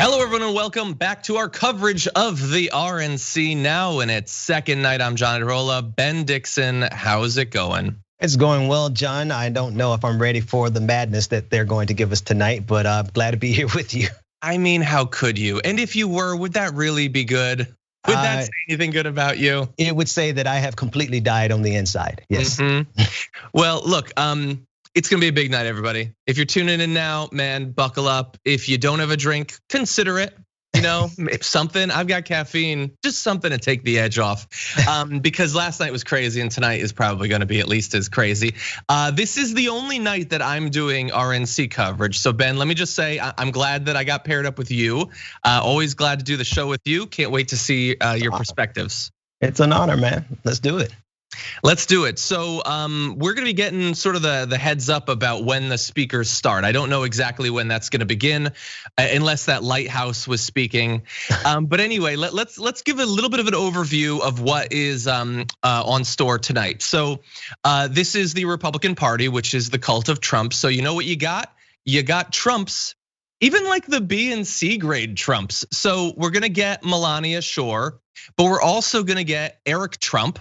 Hello, everyone, and welcome back to our coverage of the RNC now in its second night. I'm Iadarola. Ben Dixon, how's it going? It's going well, John. I don't know if I'm ready for the madness that they're going to give us tonight, but I'm glad to be here with you. I mean, how could you? And if you were, would that really be good? Would that say anything good about you? It would say that I have completely died on the inside, yes. Well, look, it's gonna be a big night, everybody. If you're tuning in now, man, buckle up. If you don't have a drink, consider it. You know, something. I've got caffeine, just something to take the edge off. Because last night was crazy, and tonight is probably going to be at least as crazy. This is the only night that I'm doing RNC coverage. So Ben, let me just say, I'm glad that I got paired up with you. Always glad to do the show with you. Can't wait to see your perspectives. It's an honor, man. Let's do it. Let's do it. So we're gonna be getting sort of the heads up about when the speakers start. I don't know exactly when that's gonna begin, unless that lighthouse was speaking. But anyway, let's give a little bit of an overview of what is on store tonight. So this is the Republican Party, which is the cult of Trump. So you know what you got? You got Trumps, even like the B and C grade Trumps. So we're gonna get Melania, sure, but we're also gonna get Eric Trump,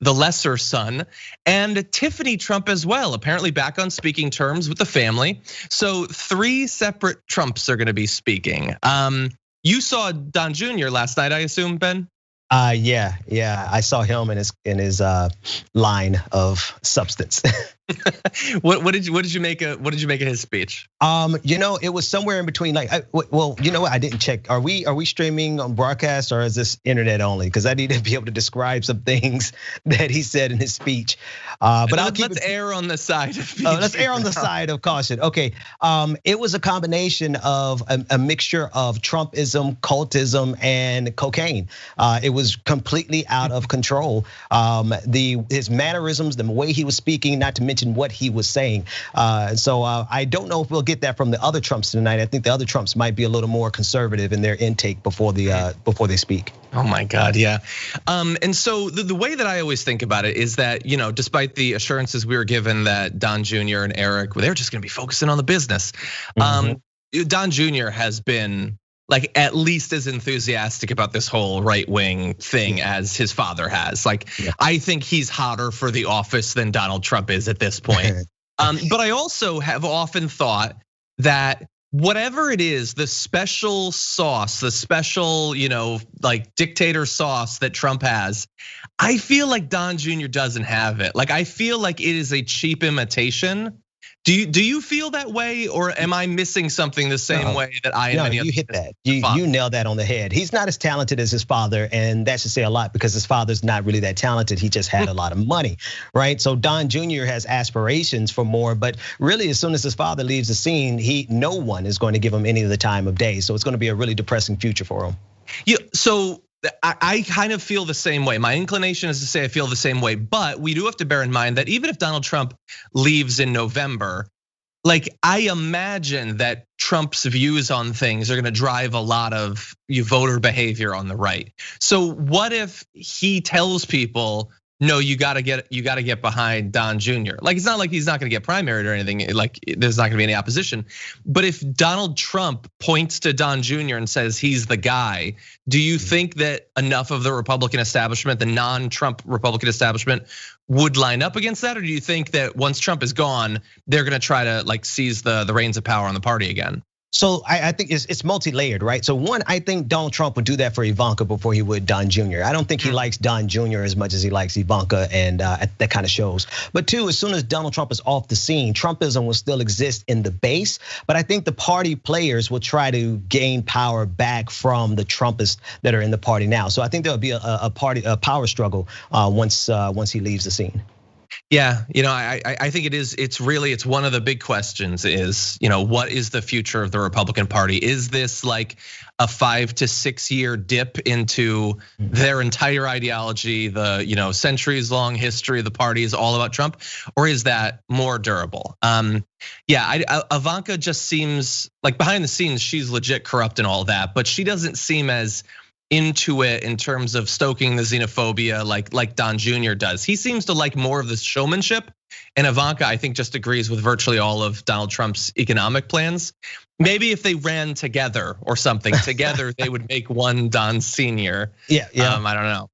the lesser son, and Tiffany Trump as well, apparently back on speaking terms with the family. So 3 separate Trumps are gonna be speaking. You saw Don Jr. last night, I assume, Ben? Yeah, I saw him in his line of substance. What did you make of his speech? You know, it was somewhere in between. Like, well, you know what? I didn't check. Are we streaming on broadcast or is this internet only? Because I need to be able to describe some things that he said in his speech. But let's err on the side of let's err on the side of caution. Okay, it was a combination of a mixture of Trumpism, cultism, and cocaine. It was completely out of control. His mannerisms, the way he was speaking, not to mention what he was saying. So I don't know if we'll get that from the other Trumps tonight. I think the other Trumps might be a little more conservative in their intake before they speak. Oh my God, yeah. And so the way that I always think about it is that, you know, despite the assurances we were given that Don Jr. and Eric, they're just gonna be focusing on the business. Don Jr. has been like at least as enthusiastic about this whole right-wing thing as his father has. Like, I think he's hotter for the office than Donald Trump is at this point. But I also have often thought that whatever it is, the special sauce, the special, you know, like dictator sauce that Trump has, I feel like Don Jr. doesn't have it. Like, I feel like it is a cheap imitation. Do you feel that way, or am I missing something the same way that I am? No, you hit that. You nailed that on the head. He's not as talented as his father, and that should say a lot because his father's not really that talented. He just had a lot of money, right? So Don Jr. has aspirations for more, but really, as soon as his father leaves the scene, no one is going to give him any of the time of day. So it's going to be a really depressing future for him. Yeah. So I kind of feel the same way. My inclination is to say I feel the same way, but we do have to bear in mind that even if Donald Trump leaves in November, like I imagine that Trump's views on things are gonna drive a lot of voter behavior on the right. So what if he tells people, no, you gotta get behind Don Jr. Like, it's not like he's not gonna get primaried or anything, like there's not gonna be any opposition. But if Donald Trump points to Don Jr. and says he's the guy, do you think that enough of the Republican establishment, the non-Trump Republican establishment, would line up against that? Or do you think that once Trump is gone, they're gonna try to like seize the reins of power on the party again? So I think it's multi-layered, right? So one, I think Donald Trump would do that for Ivanka before he would Don Jr. I don't think he likes Don Jr. as much as he likes Ivanka, and that kind of shows. But two, as soon as Donald Trump is off the scene, Trumpism will still exist in the base. But I think the party players will try to gain power back from the Trumpists that are in the party now. So I think there'll be a power struggle once he leaves the scene. Yeah, you know, I think it's one of the big questions is, you know, what is the future of the Republican Party? Is this like a 5 to 6 year dip into their entire ideology, the, you know, centuries long history of the party is all about Trump, or is that more durable? Yeah, Ivanka just seems like behind the scenes, she's legit corrupt and all that, but she doesn't seem as into it in terms of stoking the xenophobia like Don Jr. does. He seems to like more of the showmanship, And Ivanka, I think, just agrees with virtually all of Donald Trump's economic plans. Maybe if they ran together or something, together they would make one Don Sr. Yeah. I don't know.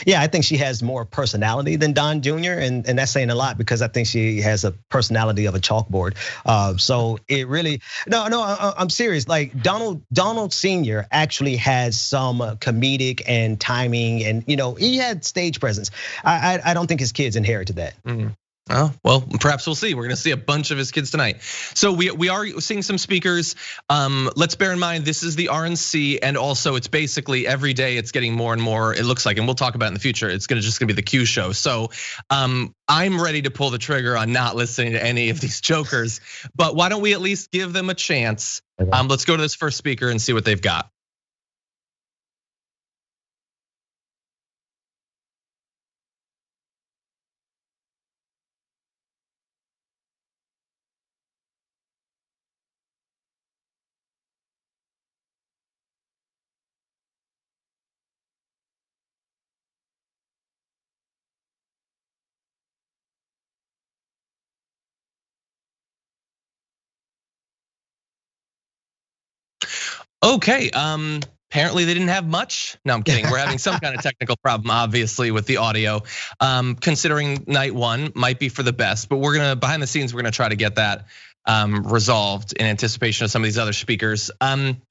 Yeah, I think she has more personality than Don Jr. and that's saying a lot because I think she has a personality of a chalkboard. So it really no, I'm serious. Like Donald Sr. actually has some comedic and timing, and he had stage presence. I don't think his kids inherited that. Oh, well, perhaps we'll see. We're going to see a bunch of his kids tonight. So we are seeing some speakers. Let's bear in mind, this is the RNC, and also it's basically every day it's getting more and more, it looks like, and we'll talk about it in the future, it's just gonna be the Q show. So I'm ready to pull the trigger on not listening to any of these jokers, but why don't we at least give them a chance? Let's go to this first speaker and see what they've got. Okay, apparently they didn't have much. No, I'm kidding. We're having some kind of technical problem, obviously, with the audio. Considering night one might be for the best, but we're gonna, behind the scenes, we're gonna try to get that resolved in anticipation of some of these other speakers. Ben,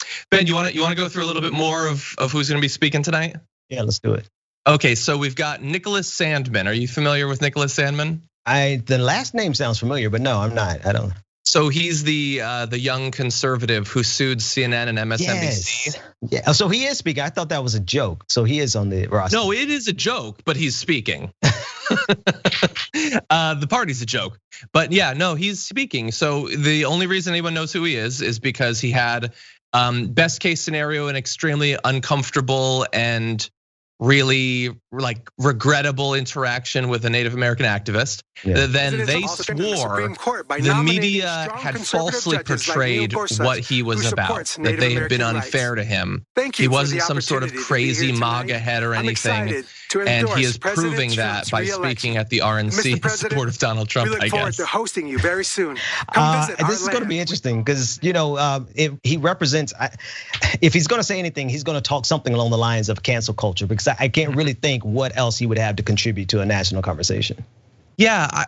you wanna go through a little bit more of who's gonna be speaking tonight? Yeah, let's do it. Okay, so we've got Nicholas Sandmann. Are you familiar with Nicholas Sandmann? The last name sounds familiar, but no, I'm not. I don't. So he's the young conservative who sued CNN and MSNBC. Yes. Yeah. So he is speaking. I thought that was a joke. So he is on the roster. No, it is a joke, but he's speaking. The party's a joke, but yeah, no, he's speaking. So the only reason anyone knows who he is because he had best case scenario, an extremely uncomfortable and really like regrettable interaction with a Native American activist. Yeah. Then they swore the media had falsely portrayed what he was about, that they had been unfair to him. He wasn't some sort of crazy MAGA head or anything. And he is proving that by speaking at the RNC in support of Donald Trump, I guess. We look forward to hosting you very soon. This is going to be interesting because if he represents, if he's going to say anything, he's going to talk something along the lines of cancel culture, because I can't really think what else he would have to contribute to a national conversation. Yeah,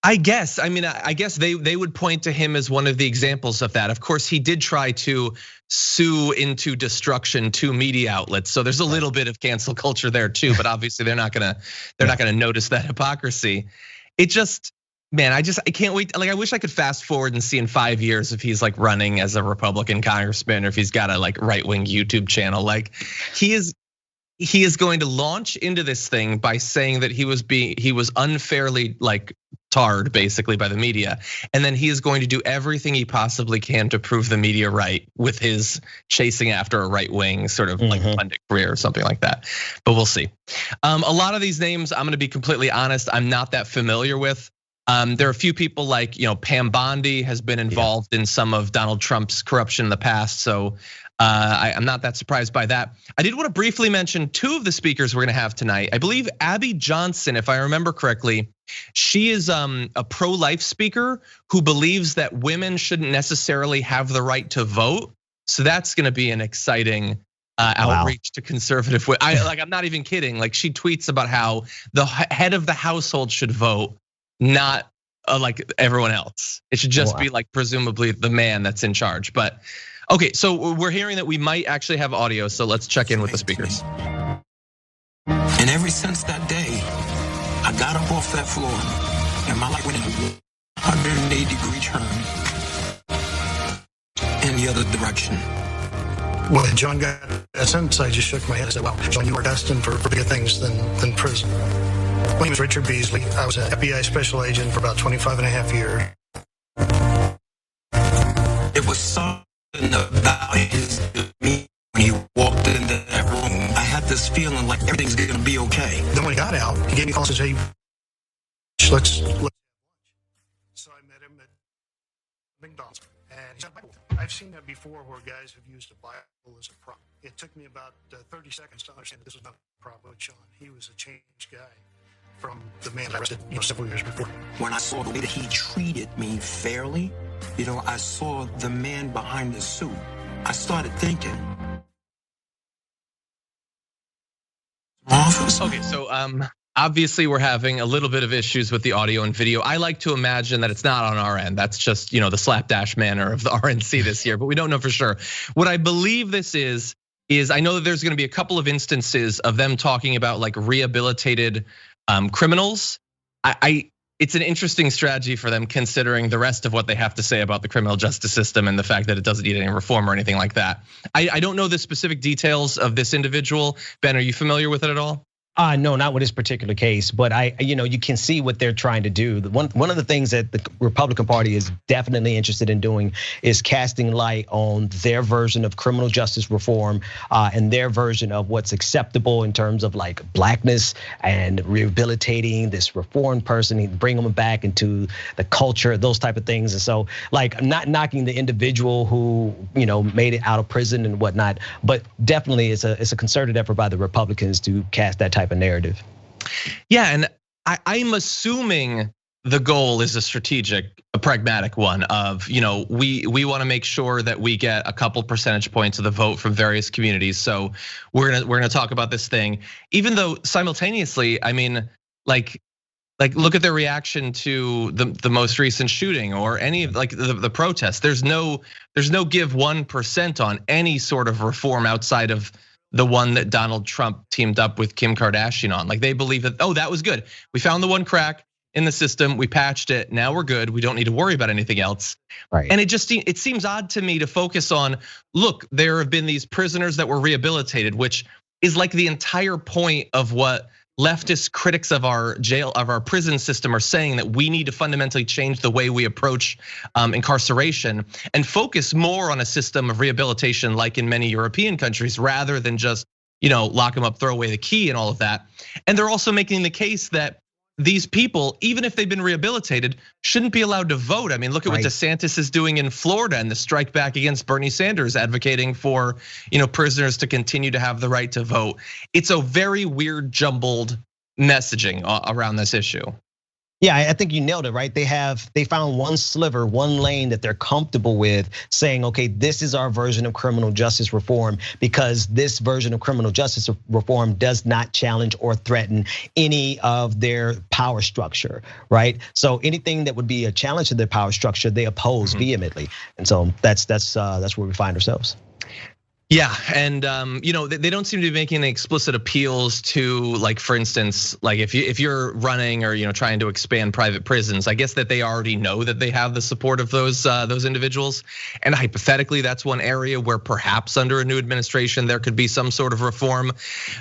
I guess. I mean, I guess they would point to him as one of the examples of that. Of course, he did try to sue into destruction to media outlets, so there's a little bit of cancel culture there too. But obviously, they're not gonna notice that hypocrisy. It just, man, I can't wait. Like, I wish I could fast forward and see in 5 years if he's like running as a Republican congressman or if he's got a like right-wing YouTube channel. Like, he is going to launch into this thing by saying that he was unfairly like tarred basically by the media. And then he is going to do everything he possibly can to prove the media right with his chasing after a right wing sort of like pundit career or something like that. But we'll see. A lot of these names, I'm gonna be completely honest, I'm not that familiar with. There are a few people like, Pam Bondi has been involved in some of Donald Trump's corruption in the past. So I'm not that surprised by that. I did want to briefly mention two of the speakers we're gonna have tonight. I believe Abby Johnson, if I remember correctly, she is a pro-life speaker who believes that women shouldn't necessarily have the right to vote. So that's gonna be an exciting outreach to conservative. I'm not even kidding. Like, she tweets about how the head of the household should vote, not like everyone else. It should just be like presumably the man that's in charge. But okay, so we're hearing that we might actually have audio, so let's check in with the speakers. And ever since that day, I got up off that floor and my life went in a 180-degree turn in the other direction. When John got that sentence, I just shook my head and said, wow, John, you are destined for bigger things than prison. My name is Richard Beasley. I was an FBI special agent for about 25 and a half years. It was something about his demeanor when he walked into that room. I had this feeling like everything's gonna be okay. Then when he got out, he gave me a call and said, hey, let's. So I met him at McDonald's. And he said, I've seen that before where guys have used a Bible as a prop. It took me about 30 seconds to understand that this was not a prop with John. He was a changed guy. from the man arrested, several years before. When I saw the way that he treated me fairly, I saw the man behind the suit. I started thinking. Okay, so obviously we're having a little bit of issues with the audio and video. I like to imagine that it's not on our end. That's just, the slapdash manner of the RNC this year, but we don't know for sure. What I believe this is I know that there's gonna be a couple of instances of them talking about like rehabilitated criminals. It's an interesting strategy for them considering the rest of what they have to say about the criminal justice system and the fact that it doesn't need any reform or anything like that. I don't know the specific details of this individual. Ben, are you familiar with it at all? No, not with this particular case, but you can see what they're trying to do. One of the things that the Republican Party is definitely interested in doing is casting light on their version of criminal justice reform and their version of what's acceptable in terms of like blackness and rehabilitating this reformed person, and bring them back into the culture, those type of things. And so, like, I'm not knocking the individual who made it out of prison and whatnot, but definitely it's a concerted effort by the Republicans to cast that type of narrative. Yeah, and I'm assuming the goal is a pragmatic one of, we want to make sure that we get a couple percentage points of the vote from various communities. So we're gonna talk about this thing, even though simultaneously, I mean, like look at their reaction to the most recent shooting or any of like the protests. There's no give 1% on any sort of reform outside of the one that Donald Trump teamed up with Kim Kardashian on. Like they believe that, that was good. We found the one crack in the system, we patched it, now we're good. We don't need to worry about anything else. Right. And it seems odd to me to focus on, look, there have been these prisoners that were rehabilitated, which is like the entire point of what leftist critics of our prison system are saying, that we need to fundamentally change the way we approach incarceration and focus more on a system of rehabilitation like in many European countries, rather than just lock them up, throw away the key and all of that. And they're also making the case that these people, even if they've been rehabilitated, shouldn't be allowed to vote. I mean, look at what DeSantis is doing in Florida and the strike back against Bernie Sanders, advocating for prisoners to continue to have the right to vote. It's a very weird, jumbled messaging around this issue. Yeah, I think you nailed it, right? They found one sliver, one lane that they're comfortable with, saying, okay, this is our version of criminal justice reform, because this version of criminal justice reform does not challenge or threaten any of their power structure, right? So anything that would be a challenge to their power structure, they oppose vehemently. And so that's where we find ourselves. Yeah, and they don't seem to be making any explicit appeals to, like, for instance, like if you're running or trying to expand private prisons, I guess that they already know that they have the support of those individuals, and hypothetically that's one area where perhaps under a new administration there could be some sort of reform.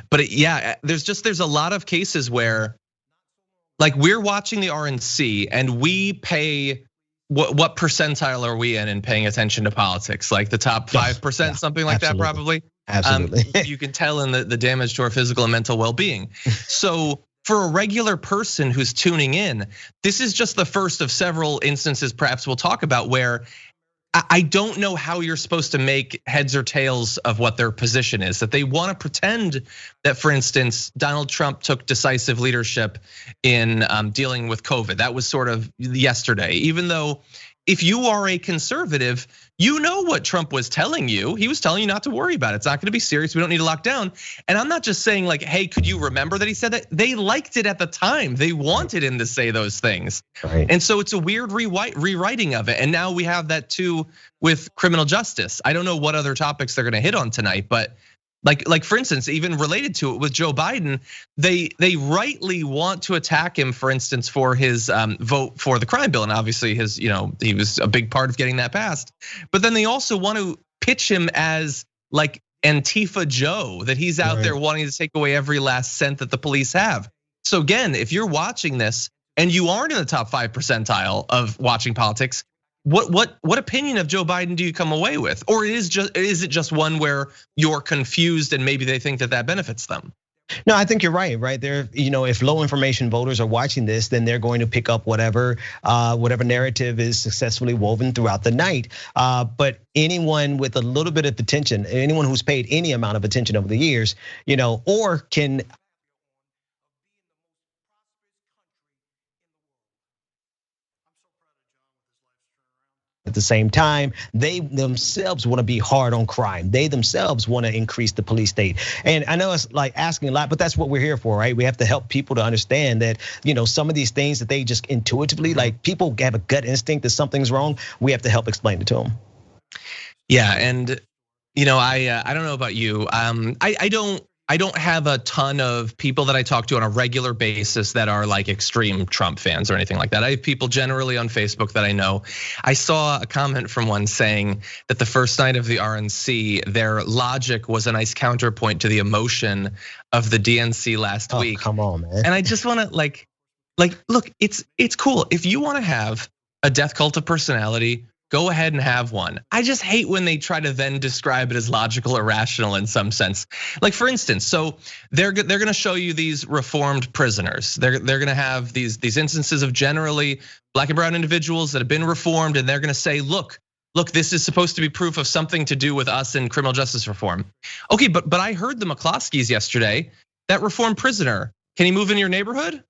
But yeah, there's a lot of cases where, like, we're watching the RNC and we pay. What percentile are we in paying attention to politics? Like the top 5%, something like that, probably. Absolutely. You can tell in the damage to our physical and mental well-being. So for a regular person who's tuning in, this is just the first of several instances perhaps we'll talk about where I don't know how you're supposed to make heads or tails of what their position is. That they want to pretend that, for instance, Donald Trump took decisive leadership in dealing with COVID. That was sort of yesterday, even though if you are a conservative, you know what Trump was telling you. He was telling you not to worry about it. It's not gonna be serious. We don't need to lock down. And I'm not just saying like, hey, could you remember that he said that? They liked it at the time. They wanted him to say those things. Right. And so it's a weird rewriting of it. And now we have that too with criminal justice. I don't know what other topics they're gonna hit on tonight, but like for instance, even related to it with Joe Biden, they rightly want to attack him, for instance, for his vote for the crime bill, and obviously his, he was a big part of getting that passed. But then they also want to pitch him as like Antifa Joe, that he's out there wanting to take away every last cent that the police have. So again, if you're watching this and you aren't in the top 5 percentile of watching politics, what opinion of Joe Biden do you come away with? Or is it just one where you're confused and maybe they think that benefits them? No, I think you're right there. If low information voters are watching this, then they're going to pick up whatever narrative is successfully woven throughout the night. But anyone with a little bit of attention, anyone who's paid any amount of attention over the years, or can the same time, they themselves want to be hard on crime. They themselves want to increase the police state. And I know it's like asking a lot, but that's what we're here for, right? We have to help people to understand that, some of these things that they just intuitively, like people have a gut instinct that something's wrong. We have to help explain it to them. Yeah, and I don't know about you. I don't have a ton of people that I talk to on a regular basis that are like extreme Trump fans or anything like that. I have people generally on Facebook that I know. I saw a comment from one saying that the first night of the RNC, their logic was a nice counterpoint to the emotion of the DNC last week. Come on, man. And I just want to like, look, it's cool. If you want to have a death cult of personality, go ahead and have one. I just hate when they try to then describe it as logical or rational in some sense. Like for instance, so they're gonna show you these reformed prisoners. They're gonna have these instances of generally black and brown individuals that have been reformed, and they're gonna say, look, this is supposed to be proof of something to do with us in criminal justice reform. Okay, but I heard the McCloskeys yesterday. That reformed prisoner, can he move in your neighborhood?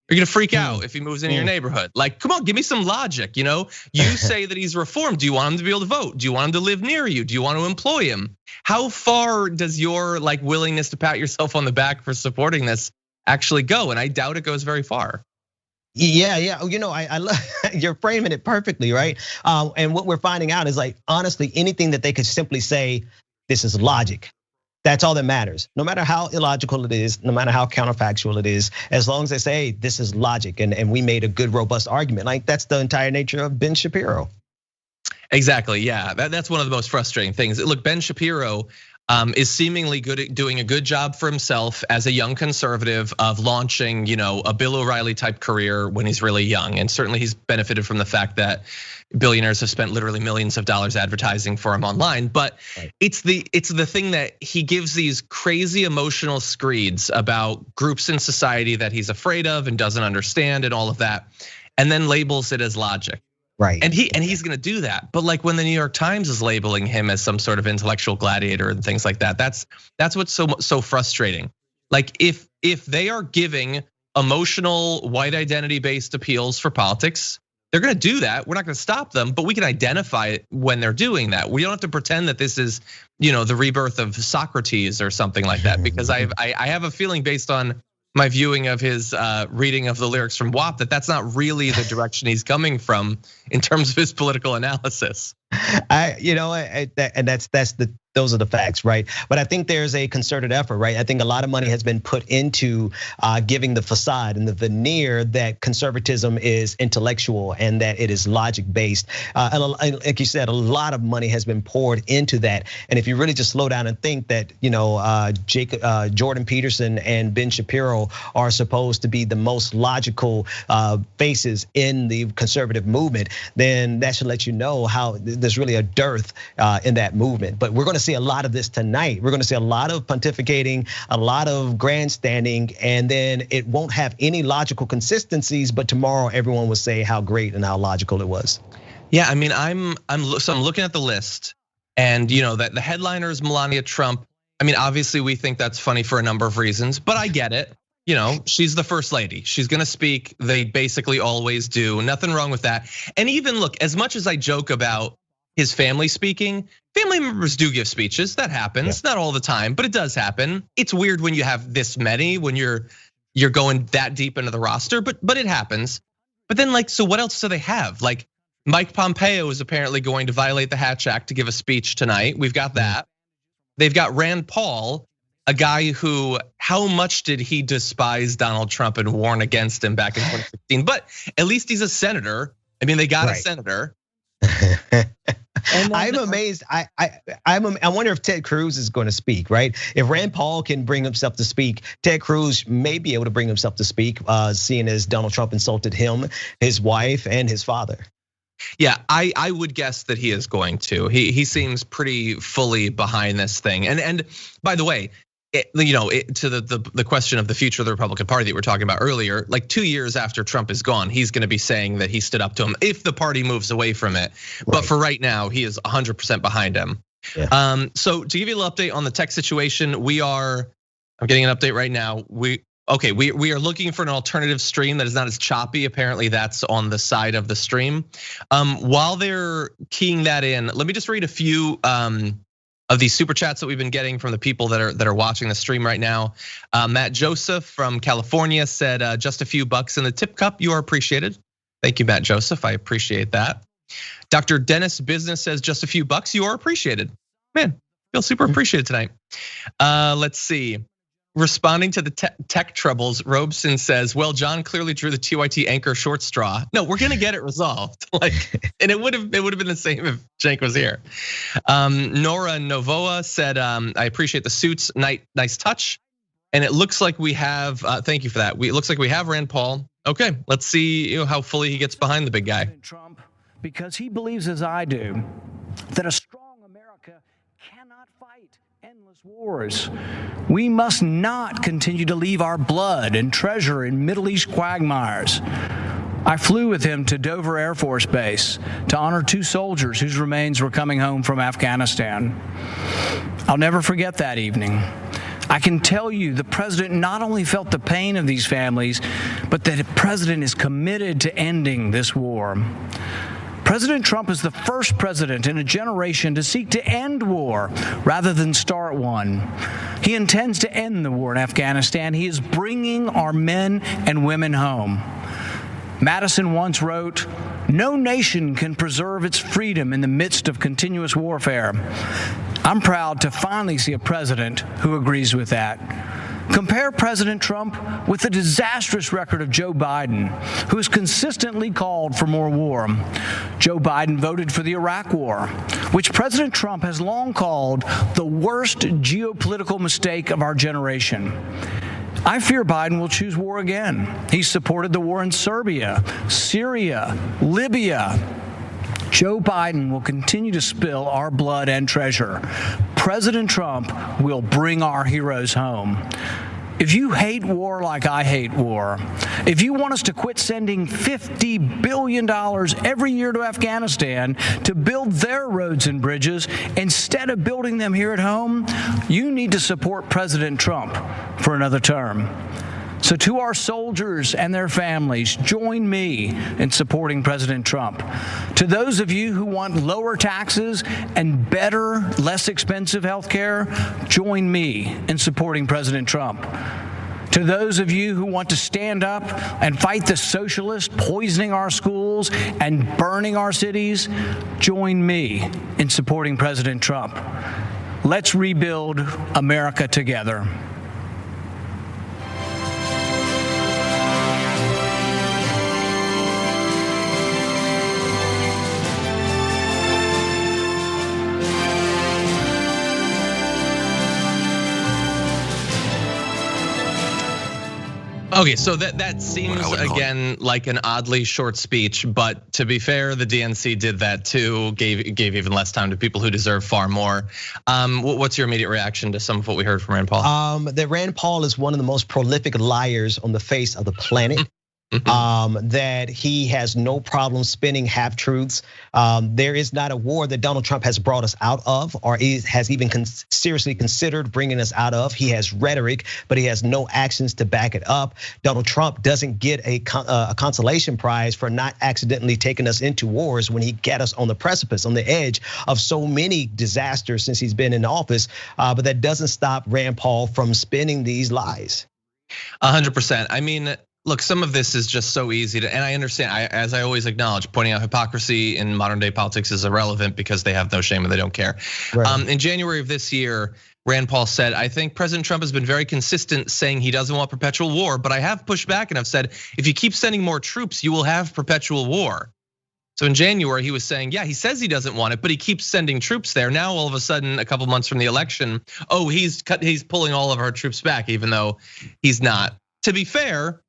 You're gonna freak out if he moves into your neighborhood. Like, come on, give me some logic. You say that he's reformed. Do you want him to be able to vote? Do you want him to live near you? Do you want to employ him? How far does your willingness to pat yourself on the back for supporting this actually go? And I doubt it goes very far. Yeah. I love you're framing it perfectly, right? And what we're finding out is honestly, anything that they could simply say, this is logic. That's all that matters. No matter how illogical it is, no matter how counterfactual it is, as long as they say, hey, this is logic, and we made a good, robust argument. That's the entire nature of Ben Shapiro. Exactly, yeah. That's one of the most frustrating things. Look, Ben Shapiro is seemingly good at doing a good job for himself as a young conservative of launching, a Bill O'Reilly type career when he's really young. And certainly he's benefited from the fact that billionaires have spent literally millions of dollars advertising for him online. But it's the thing that he gives these crazy emotional screeds about groups in society that he's afraid of and doesn't understand and all of that, and then labels it as logic. Right. And he's gonna do that. But when the New York Times is labeling him as some sort of intellectual gladiator and things like that, that's what's so frustrating. If they are giving emotional white identity based appeals for politics, they're gonna do that. We're not gonna stop them, but we can identify it when they're doing that. We don't have to pretend that this is, the rebirth of Socrates or something like that, because I have a feeling based on my viewing of his reading of the lyrics from WAP that's not really the direction he's coming from in terms of his political analysis. Those are the facts, right? But I think there's a concerted effort, right? I think a lot of money has been put into giving the facade and the veneer that conservatism is intellectual and that it is logic based. Like you said, a lot of money has been poured into that. And if you really just slow down and think that, Jordan Peterson and Ben Shapiro are supposed to be the most logical faces in the conservative movement, then that should let you know how there's really a dearth in that movement. But we're gonna see a lot of this tonight. We're gonna see a lot of pontificating, a lot of grandstanding, and then it won't have any logical consistencies, but tomorrow everyone will say how great and how logical it was. Yeah, I mean, I'm looking at the list, and that the headliner is Melania Trump. I mean, obviously we think that's funny for a number of reasons, but I get it. She's the first lady. She's gonna speak. They basically always do. Nothing wrong with that. And even look, as much as I joke about his family speaking, family members do give speeches. That happens, not all the time, but it does happen. It's weird when you have this many, when you're going that deep into the roster, but it happens. But then so what else do they have? Mike Pompeo is apparently going to violate the Hatch Act to give a speech tonight. We've got that. They've got Rand Paul, a guy who, how much did he despise Donald Trump and warn against him back in 2016? But at least he's a senator. I mean, they got a senator. I'm amazed. I wonder if Ted Cruz is going to speak, right? If Rand Paul can bring himself to speak, Ted Cruz may be able to bring himself to speak, seeing as Donald Trump insulted him, his wife, and his father. Yeah, I would guess that he is going to. He seems pretty fully behind this thing. And by the way, to the question of the future of the Republican Party that we were talking about earlier, 2 years after Trump is gone, he's gonna be saying that he stood up to him if the party moves away from it. But for right now, he is 100% behind him. Yeah. So to give you a little update on the tech situation, I'm getting an update right now. Okay, we are looking for an alternative stream that is not as choppy. Apparently that's on the side of the stream. While they're keying that in, let me just read a few of these super chats that we've been getting from the people that are watching the stream right now. Matt Joseph from California said, just a few bucks in the tip cup, you are appreciated. Thank you, Matt Joseph, I appreciate that. Dr. Dennis Business says, just a few bucks, you are appreciated. Man, feel super appreciated tonight. Let's see. Responding to the tech troubles, Robeson says, well, John clearly drew the TYT anchor short straw. No, we're gonna get it resolved. And it would have been the same if Cenk was here. Nora Novoa said, I appreciate the suits, nice touch. And it looks like we have, thank you for that. It looks like we have Rand Paul. Okay, let's see how fully he gets behind the big guy. Trump, because he believes, as I do, that a strong America cannot fight endless wars. We must not continue to leave our blood and treasure in Middle East quagmires. I flew with him to Dover Air Force Base to honor 2 soldiers whose remains were coming home from Afghanistan. I'll never forget that evening. I can tell you the president not only felt the pain of these families, but that the president is committed to ending this war. President Trump is the first president in a generation to seek to end war rather than start one. He intends to end the war in Afghanistan. He is bringing our men and women home. Madison once wrote, no nation can preserve its freedom in the midst of continuous warfare. I'm proud to finally see a president who agrees with that. Compare President Trump with the disastrous record of Joe Biden, who has consistently called for more war. Joe Biden voted for the Iraq War, which President Trump has long called the worst geopolitical mistake of our generation. I fear Biden will choose war again. He supported the war in Serbia, Syria, Libya. Joe Biden will continue to spill our blood and treasure. President Trump will bring our heroes home. If you hate war like I hate war, if you want us to quit sending $50 billion every year to Afghanistan to build their roads and bridges instead of building them here at home, you need to support President Trump for another term. So to our soldiers and their families, join me in supporting President Trump. To those of you who want lower taxes and better, less expensive health care, join me in supporting President Trump. To those of you who want to stand up and fight the socialists poisoning our schools and burning our cities, join me in supporting President Trump. Let's rebuild America together. Okay, so that seems again like an oddly short speech, but to be fair, the DNC did that too, gave even less time to people who deserve far more. What's your immediate reaction to some of what we heard from Rand Paul? That Rand Paul is one of the most prolific liars on the face of the planet. That he has no problem spinning half truths. There is not a war that Donald Trump has brought us out of, or has even seriously considered bringing us out of. He has rhetoric, but he has no actions to back it up. Donald Trump doesn't get a consolation prize for not accidentally taking us into wars when he got us on the precipice, on the edge of so many disasters since he's been in office. But that doesn't stop Rand Paul from spinning these lies. 100%. I mean, look, some of this is just so easy to, and I understand, as I always acknowledge, pointing out hypocrisy in modern day politics is irrelevant because they have no shame and they don't care. Right. In January of this year, Rand Paul said, I think President Trump has been very consistent saying he doesn't want perpetual war, but I have pushed back and I've said, if you keep sending more troops, you will have perpetual war. So in January, he was saying, yeah, he says he doesn't want it, but he keeps sending troops there. Now, all of a sudden, a couple months from the election, he's pulling all of our troops back, even though he's not. To be fair,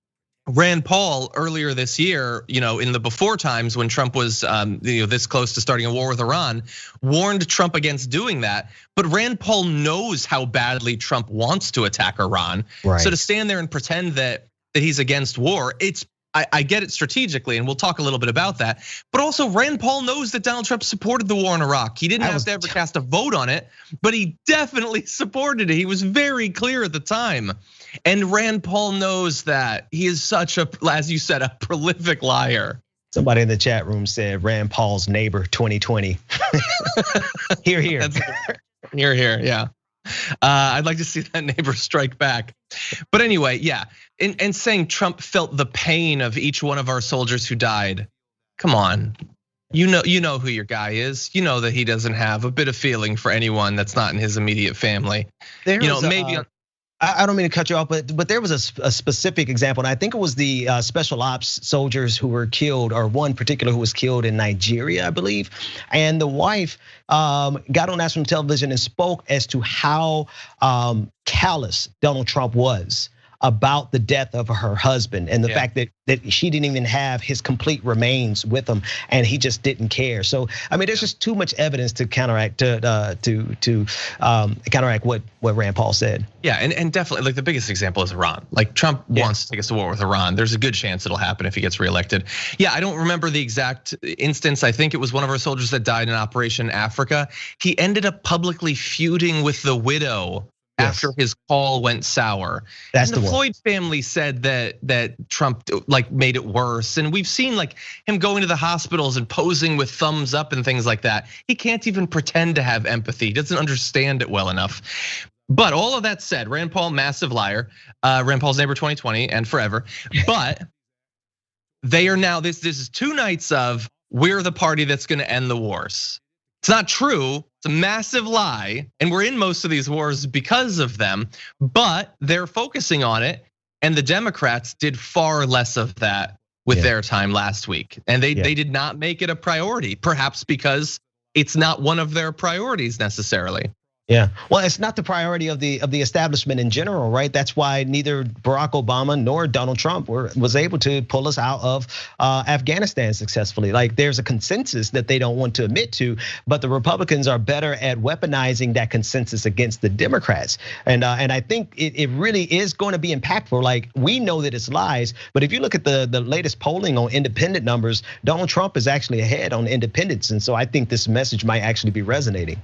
Rand Paul earlier this year, in the before times when Trump was this close to starting a war with Iran, warned Trump against doing that. But Rand Paul knows how badly Trump wants to attack Iran. Right. So to stand there and pretend that he's against war, I get it strategically, and we'll talk a little bit about that. But also, Rand Paul knows that Donald Trump supported the war in Iraq. He didn't have to ever cast a vote on it, but he definitely supported it. He was very clear at the time. And Rand Paul knows that. He is such a, as you said, a prolific liar. Somebody in the chat room said Rand Paul's neighbor 2020. Hear, hear. Hear, hear, yeah. I'd like to see that neighbor strike back. But anyway, yeah, and saying Trump felt the pain of each one of our soldiers who died. Come on, you know who your guy is. You know that he doesn't have a bit of feeling for anyone that's not in his immediate family. Maybe. I don't mean to cut you off, but there was a specific example, and I think it was the special ops soldiers who were killed, or one particular who was killed in Nigeria, I believe. And the wife got on national television and spoke as to how callous Donald Trump was about the death of her husband and the fact that she didn't even have his complete remains with him, and he just didn't care. So I mean, there's just too much evidence to counteract counteract what Rand Paul said. Yeah, and definitely, like the biggest example is Iran. Like Trump wants to take us to war with Iran. There's a good chance it'll happen if he gets reelected. Yeah, I don't remember the exact instance. I think it was one of our soldiers that died in Operation Africa. He ended up publicly feuding with the widow after his call went sour. That's and the Floyd family said that Trump like made it worse. And we've seen like him going to the hospitals and posing with thumbs up and things like that. He can't even pretend to have empathy. He doesn't understand it well enough. But all of that said, Rand Paul, massive liar. Rand Paul's neighbor 2020 and forever. But they are now, this is 2 nights of we're the party that's gonna end the wars. It's not true, it's a massive lie, and we're in most of these wars because of them, but they're focusing on it, and the Democrats did far less of that with their time last week. And they did not make it a priority, perhaps because it's not one of their priorities necessarily. Yeah, well, it's not the priority of the establishment in general, right? That's why neither Barack Obama nor Donald Trump was able to pull us out of Afghanistan successfully. Like there's a consensus that they don't want to admit to, but the Republicans are better at weaponizing that consensus against the Democrats. And I think it really is going to be impactful. Like we know that it's lies, but if you look at the latest polling on independent numbers, Donald Trump is actually ahead on independents, and so I think this message might actually be resonating.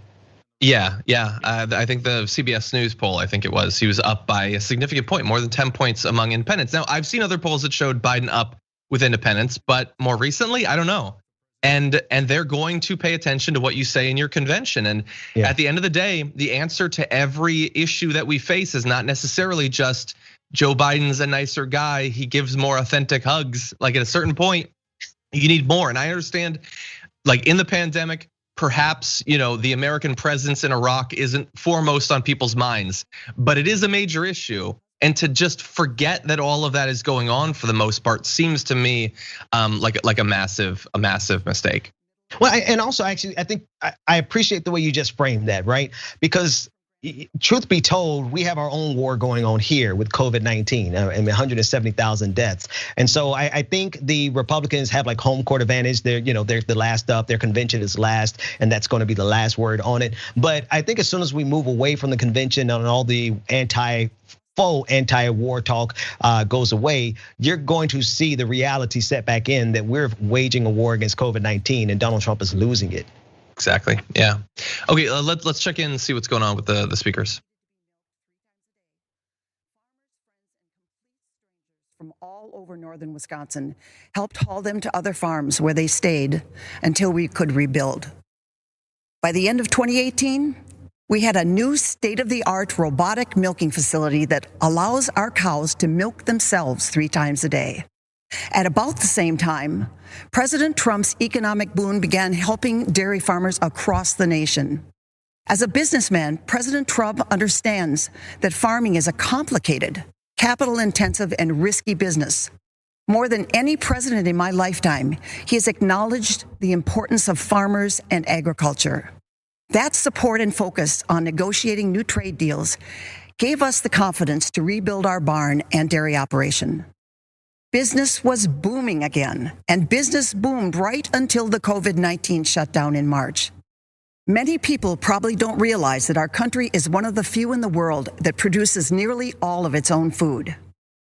Yeah. I think the CBS News poll, I think it was, he was up by a significant point, more than 10 points among independents. Now, I've seen other polls that showed Biden up with independents, but more recently, I don't know. And they're going to pay attention to what you say in your convention. And at the end of the day, the answer to every issue that we face is not necessarily just Joe Biden's a nicer guy, he gives more authentic hugs. Like at a certain point, you need more. And I understand, like in the pandemic, perhaps the American presence in Iraq isn't foremost on people's minds, but it is a major issue. And to just forget that all of that is going on for the most part seems to me like a massive mistake. Well, and also actually, I think I appreciate the way you just framed that, right? Because truth be told, we have our own war going on here with COVID-19 and 170,000 deaths. And so I think the Republicans have like home court advantage. They're the last up, their convention is last, and that's going to be the last word on it. But I think as soon as we move away from the convention and all the anti-war talk goes away, you're going to see the reality set back in that we're waging a war against COVID-19 and Donald Trump is losing it. Exactly, yeah. Okay, let's check in and see what's going on with the speakers. From all over northern Wisconsin helped haul them to other farms where they stayed until we could rebuild. By the end of 2018, we had a new state-of-the-art robotic milking facility that allows our cows to milk themselves 3 times a day. At about the same time, President Trump's economic boon began helping dairy farmers across the nation. As a businessman, President Trump understands that farming is a complicated, capital-intensive, and risky business. More than any president in my lifetime, he has acknowledged the importance of farmers and agriculture. That support and focus on negotiating new trade deals gave us the confidence to rebuild our barn and dairy operation. Business was booming again, and business boomed right until the COVID-19 shutdown in March. Many people probably don't realize that our country is one of the few in the world that produces nearly all of its own food.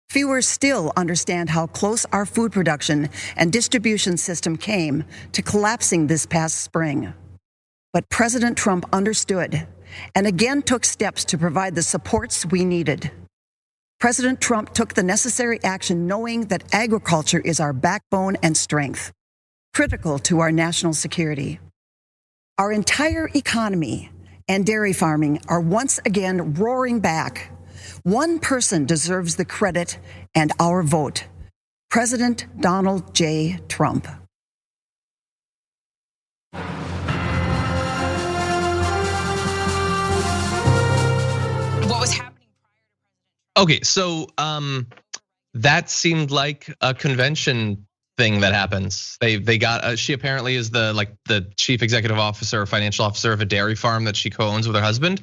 Fewer still understand how close our food production and distribution system came to collapsing this past spring. But President Trump understood and again took steps to provide the supports we needed. President Trump took the necessary action knowing that agriculture is our backbone and strength, critical to our national security. Our entire economy and dairy farming are once again roaring back. One person deserves the credit and our vote: President Donald J. Trump. What was happening? Okay, so that seemed like a convention thing that happens. They got she apparently is the chief executive officer or financial officer of a dairy farm that she co-owns with her husband,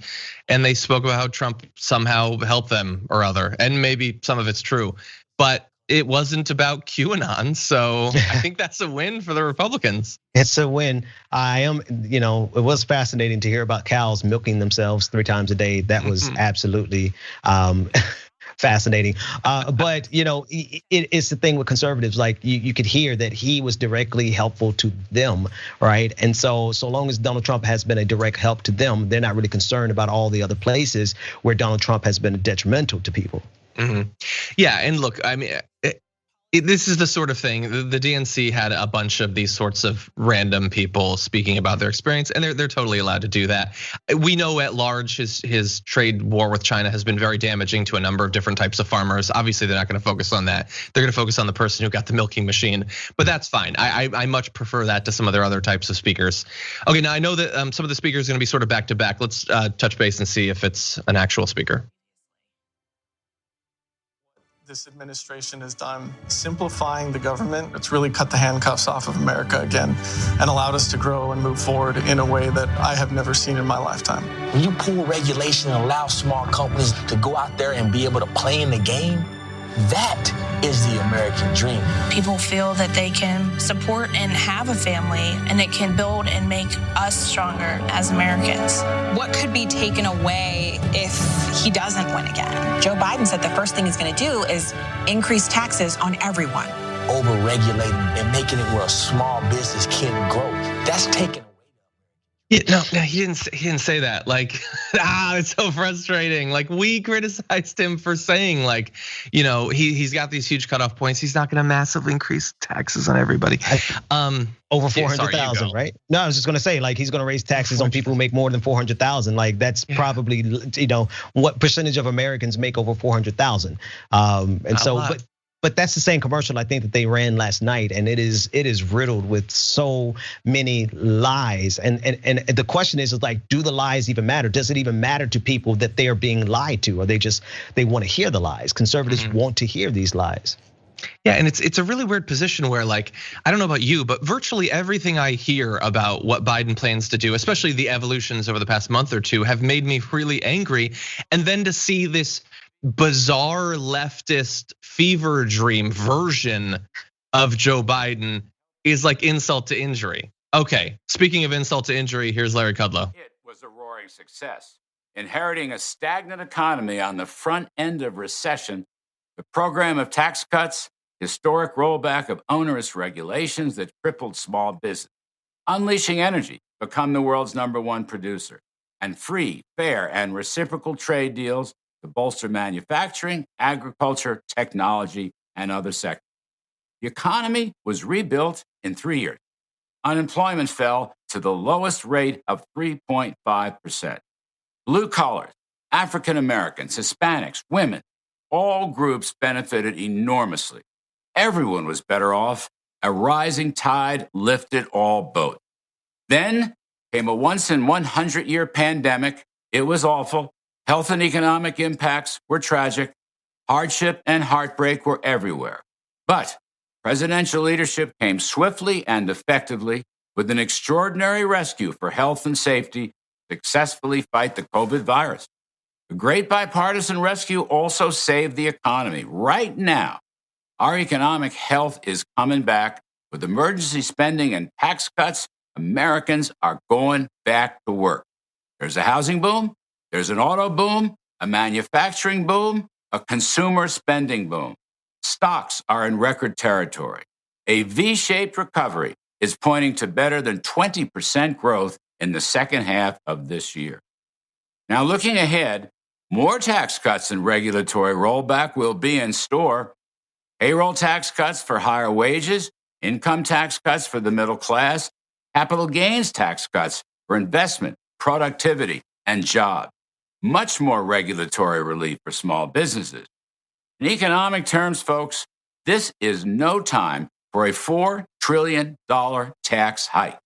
and they spoke about how Trump somehow helped them or other, and maybe some of it's true, but it wasn't about QAnon. So I think that's a win for the Republicans. It's a win. It was fascinating to hear about cows milking themselves 3 times a day. That was absolutely fascinating. But it's the thing with conservatives, like you could hear that he was directly helpful to them, right? And so long as Donald Trump has been a direct help to them, they're not really concerned about all the other places where Donald Trump has been detrimental to people. Yeah, and look, I mean, this is the sort of thing. The DNC had a bunch of these sorts of random people speaking about their experience, and they're totally allowed to do that. We know at large his trade war with China has been very damaging to a number of different types of farmers. Obviously, they're not going to focus on that. They're going to focus on the person who got the milking machine, but that's fine. I much prefer that to some of their other types of speakers. Okay, now I know that some of the speakers are going to be sort of back to back. Let's touch base and see if it's an actual speaker. This administration has done simplifying the government. It's really cut the handcuffs off of America again and allowed us to grow and move forward in a way that I have never seen in my lifetime. When you pull regulation and allow small companies to go out there and be able to play in the game, that is the American dream. People feel that they can support and have a family, and it can build and make us stronger as Americans. What could be taken away if he doesn't win again? Joe Biden said the first thing he's going to do is increase taxes on everyone. Over-regulating and making it where a small business can't grow. That's taken away. Yeah, no, he didn't say that. Like, it's so frustrating. Like, we criticized him for saying, like, he's got these huge cutoff points. He's not going to massively increase taxes on everybody. Over 400,000, right? No, I was just going to say, like, he's going to raise taxes on people who make more than 400,000. Like, that's probably, what percentage of Americans make over 400,000? And so, but that's the same commercial I think that they ran last night, and it is riddled with so many lies. And the question is like, do the lies even matter? Does it even matter to people that they are being lied to, or they want to hear the lies? Conservatives want to hear these lies. Yeah, and it's a really weird position where, like, I don't know about you, but virtually everything I hear about what Biden plans to do, especially the evolutions over the past month or two, have made me really angry. And then to see this bizarre leftist fever dream version of Joe Biden is like insult to injury. Okay, speaking of insult to injury, here's Larry Kudlow. It was a roaring success. Inheriting a stagnant economy on the front end of recession, the program of tax cuts, historic rollback of onerous regulations that crippled small business, unleashing energy, become the world's #1 producer, and free, fair, and reciprocal trade deals to bolster manufacturing, agriculture, technology, and other sectors. The economy was rebuilt in 3 years. Unemployment fell to the lowest rate of 3.5%. Blue collars, African Americans, Hispanics, women, all groups benefited enormously. Everyone was better off. A rising tide lifted all boats. Then came a once-in-100-year pandemic. It was awful. Health and economic impacts were tragic. Hardship and heartbreak were everywhere. But presidential leadership came swiftly and effectively with an extraordinary rescue for health and safety, successfully fight the COVID virus. The great bipartisan rescue also saved the economy. Right now, our economic health is coming back. With emergency spending and tax cuts, Americans are going back to work. There's a housing boom. There's an auto boom, a manufacturing boom, a consumer spending boom. Stocks are in record territory. A V-shaped recovery is pointing to better than 20% growth in the second half of this year. Now, looking ahead, more tax cuts and regulatory rollback will be in store. Payroll tax cuts for higher wages, income tax cuts for the middle class, capital gains tax cuts for investment, productivity, and jobs. Much more regulatory relief for small businesses. In economic terms, folks, this is no time for a $4 trillion tax hike.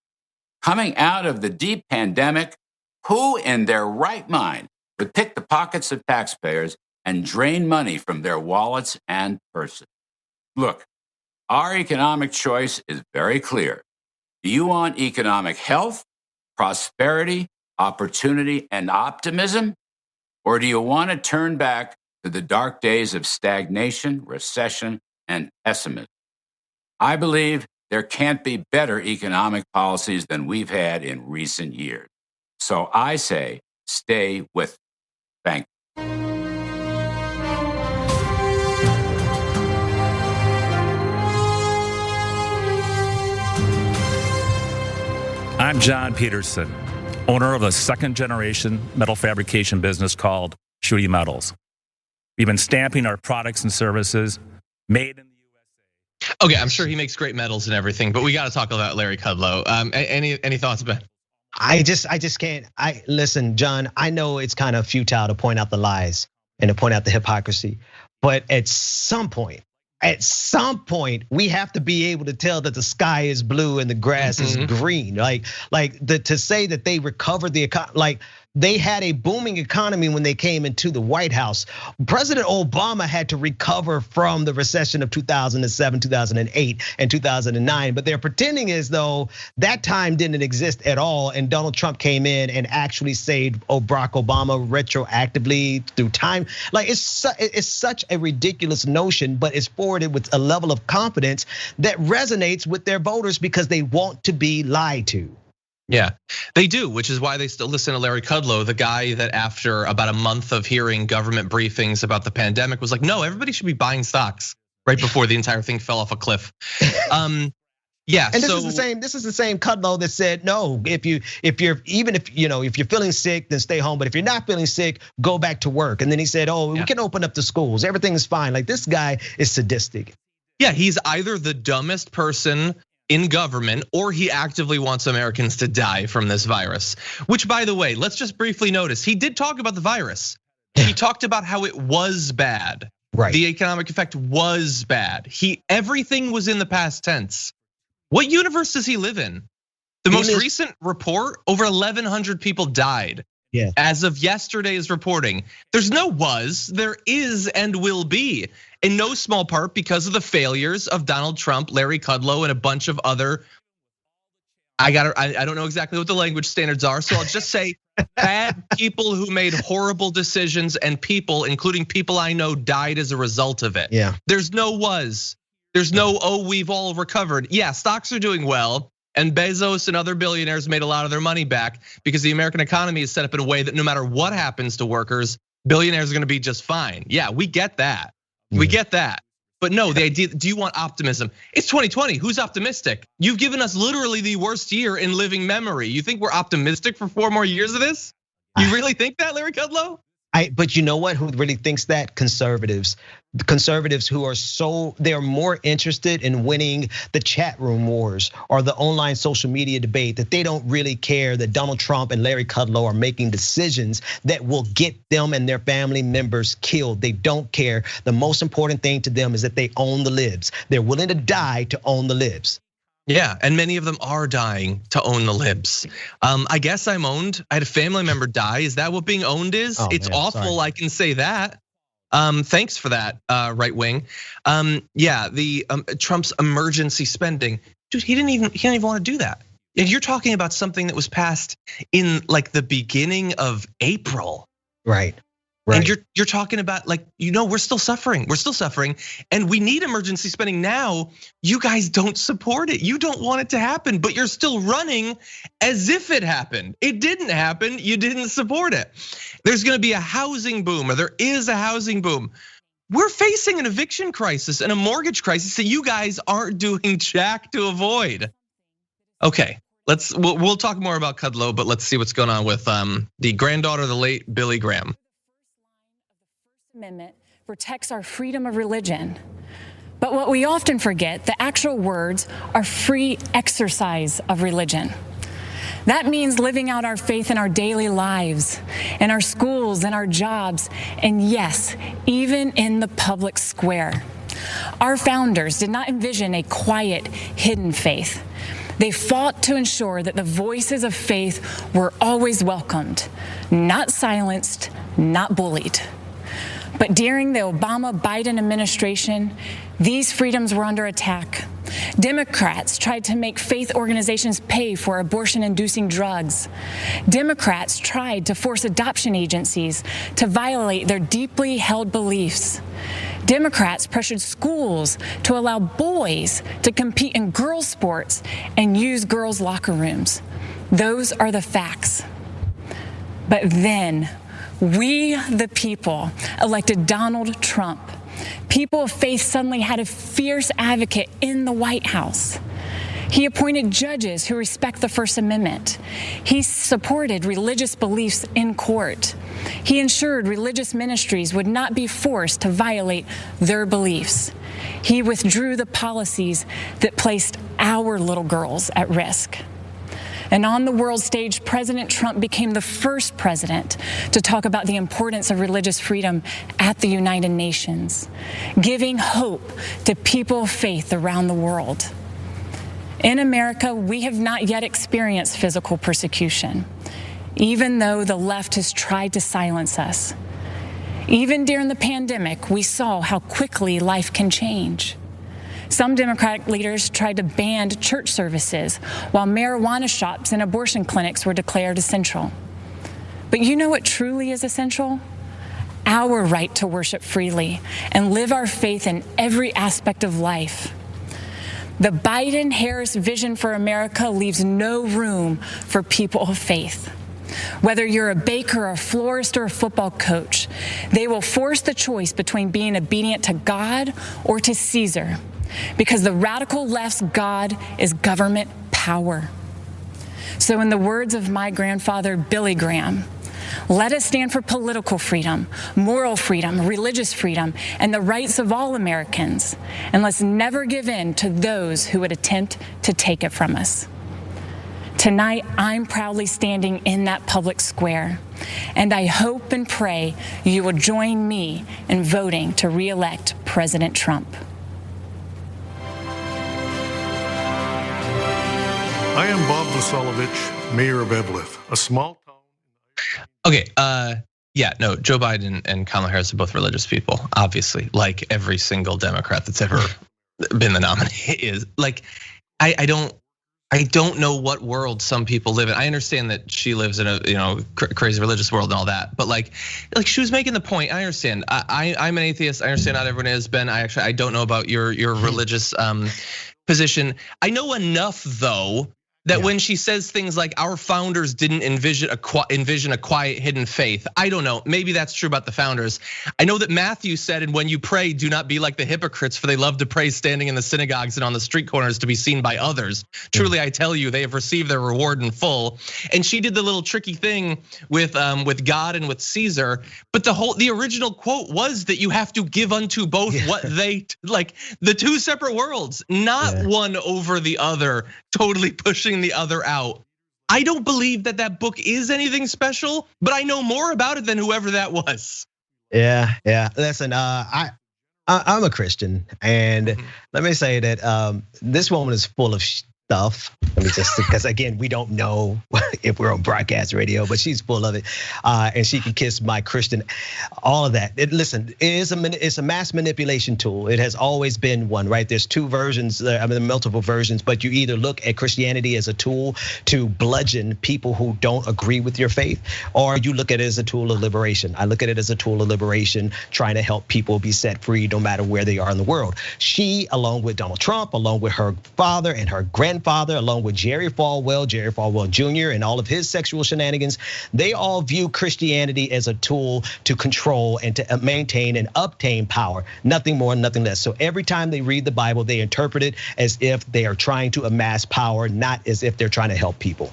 Coming out of the deep pandemic, who in their right mind would pick the pockets of taxpayers and drain money from their wallets and purses? Look, our economic choice is very clear. Do you want economic health, prosperity, opportunity, and optimism? Or do you want to turn back to the dark days of stagnation, recession, and pessimism? I believe there can't be better economic policies than we've had in recent years. So I say, stay with it. Thank you. I'm John Peterson, owner of a second-generation metal fabrication business called Shooty Metals. We've been stamping our products and services made in the USA. Okay, I'm sure he makes great metals and everything, but we got to talk about Larry Kudlow. Any thoughts, Ben? I just can't. Listen, John, I know it's kind of futile to point out the lies and to point out the hypocrisy, but at some point, we have to be able to tell that the sky is blue and the grass is green. To say that they recovered the economy, they had a booming economy when they came into the White House. President Obama had to recover from the recession of 2007, 2008, and 2009. But they're pretending as though that time didn't exist at all. And Donald Trump came in and actually saved Barack Obama retroactively through time. It's such a ridiculous notion, but it's forwarded with a level of confidence that resonates with their voters because they want to be lied to. Yeah, they do, which is why they still listen to Larry Kudlow, the guy that after about a month of hearing government briefings about the pandemic was like, no, everybody should be buying stocks right before the entire thing fell off a cliff. Yeah, and this is the same Kudlow that said, no, if you're feeling sick, then stay home. But if you're not feeling sick, go back to work. And then he said, we can open up the schools. Everything is fine. Like, this guy is sadistic. Yeah, he's either the dumbest person in government, or he actively wants Americans to die from this virus. Which, by the way, let's just briefly notice, he did talk about the virus. He talked about how it was bad. Right. The economic effect was bad. Everything was in the past tense. What universe does he live in? The most recent report, over 1,100 people died. Yeah. As of yesterday's reporting, there's no was, there is and will be. In no small part because of the failures of Donald Trump, Larry Kudlow, and a bunch of other. I don't know exactly what the language standards are, so I'll just say bad people who made horrible decisions, and people, including people I know, died as a result of it. Yeah. There's no was. There's no, we've all recovered. Yeah, stocks are doing well. And Bezos and other billionaires made a lot of their money back because the American economy is set up in a way that no matter what happens to workers, billionaires are gonna be just fine. Yeah, we get that. We get that. But no, the idea, do you want optimism? It's 2020, who's optimistic? You've given us literally the worst year in living memory. You think we're optimistic for 4 more years of this? You really think that, Larry Kudlow? But you know what? Who really thinks that? Conservatives. The conservatives who are they're more interested in winning the chat room wars or the online social media debate, that they don't really care that Donald Trump and Larry Kudlow are making decisions that will get them and their family members killed. They don't care. The most important thing to them is that they own the libs. They're willing to die to own the libs. Yeah, and many of them are dying to own the libs. I guess I'm owned. I had a family member die. Is that what being owned is? It's awful, sorry. I can say that. Thanks for that, right wing. Yeah, Trump's emergency spending. Dude, he didn't even want to do that. And you're talking about something that was passed in like the beginning of April. Right. And you're talking about like, we're still suffering. We're still suffering, and we need emergency spending now. You guys don't support it. You don't want it to happen, but you're still running as if it happened. It didn't happen. You didn't support it. There's gonna be a housing boom, or there is a housing boom. we're facing an eviction crisis and a mortgage crisis that you guys aren't doing jack to avoid. Okay, we'll talk more about Kudlow, but let's see what's going on with the granddaughter of the late Billy Graham. The Amendment protects our freedom of religion. But what we often forget, the actual words are free exercise of religion. That means living out our faith in our daily lives, in our schools, in our jobs, and yes, even in the public square. Our founders did not envision a quiet, hidden faith. They fought to ensure that the voices of faith were always welcomed, not silenced, not bullied. But during the Obama-Biden administration, these freedoms were under attack. Democrats tried to make faith organizations pay for abortion-inducing drugs. Democrats tried to force adoption agencies to violate their deeply held beliefs. Democrats pressured schools to allow boys to compete in girls' sports and use girls' locker rooms. Those are the facts. But then, we, the people, elected Donald Trump. People of faith suddenly had a fierce advocate in the White House. He appointed judges who respect the First Amendment. He supported religious beliefs in court. He ensured religious ministries would not be forced to violate their beliefs. He withdrew the policies that placed our little girls at risk. And on the world stage, President Trump became the first president to talk about the importance of religious freedom at the United Nations, giving hope to people of faith around the world. In America, we have not yet experienced physical persecution, even though the left has tried to silence us. Even during the pandemic, we saw how quickly life can change. Some Democratic leaders tried to ban church services while marijuana shops and abortion clinics were declared essential. But you know what truly is essential? Our right to worship freely and live our faith in every aspect of life. The Biden-Harris vision for America leaves no room for people of faith. Whether you're a baker, a florist, or a football coach, they will force the choice between being obedient to God or to Caesar, because the radical left's God is government power. So in the words of my grandfather, Billy Graham, let us stand for political freedom, moral freedom, religious freedom, and the rights of all Americans. And let's never give in to those who would attempt to take it from us. Tonight, I'm proudly standing in that public square, and I hope and pray you will join me in voting to re-elect President Trump. I am Bob Vucelovich, mayor of Eveleth, a small town. Okay, yeah, no, Joe Biden and Kamala Harris are both religious people, obviously, like every single Democrat that's ever been the nominee is. Like, I don't know what world some people live in. I understand that she lives in a crazy religious world and all that, but like she was making the point. I understand. I'm an atheist. I understand not everyone is. Ben, I don't know about your religious position. I know enough though that when she says things like our founders didn't envision a quiet hidden faith, I don't know, maybe that's true about the founders. I know that Matthew said, and when you pray, do not be like the hypocrites, for they love to pray standing in the synagogues and on the street corners to be seen by others. Truly, I tell you, they have received their reward in full. And she did the little tricky thing with God and with Caesar, but the original quote was that you have to give unto both what they, like the two separate worlds, not one over the other, totally pushing the other out. I don't believe that book is anything special, but I know more about it than whoever that was. Yeah. Listen, I'm a Christian, and let me say that this woman is full of stuff. Let me just, because again, we don't know if we're on broadcast radio, but she's full of it, and she can kiss my Christian, all of that. Listen, it's a mass manipulation tool. It has always been one, right? There's two versions, multiple versions, but you either look at Christianity as a tool to bludgeon people who don't agree with your faith, or you look at it as a tool of liberation. I look at it as a tool of liberation, trying to help people be set free no matter where they are in the world. She, along with Donald Trump, along with her father and her grandfather, grandfather, along with Jerry Falwell Jr., and all of his sexual shenanigans, they all view Christianity as a tool to control and to maintain and obtain power. Nothing more, nothing less. So every time they read the Bible, they interpret it as if they are trying to amass power, not as if they're trying to help people.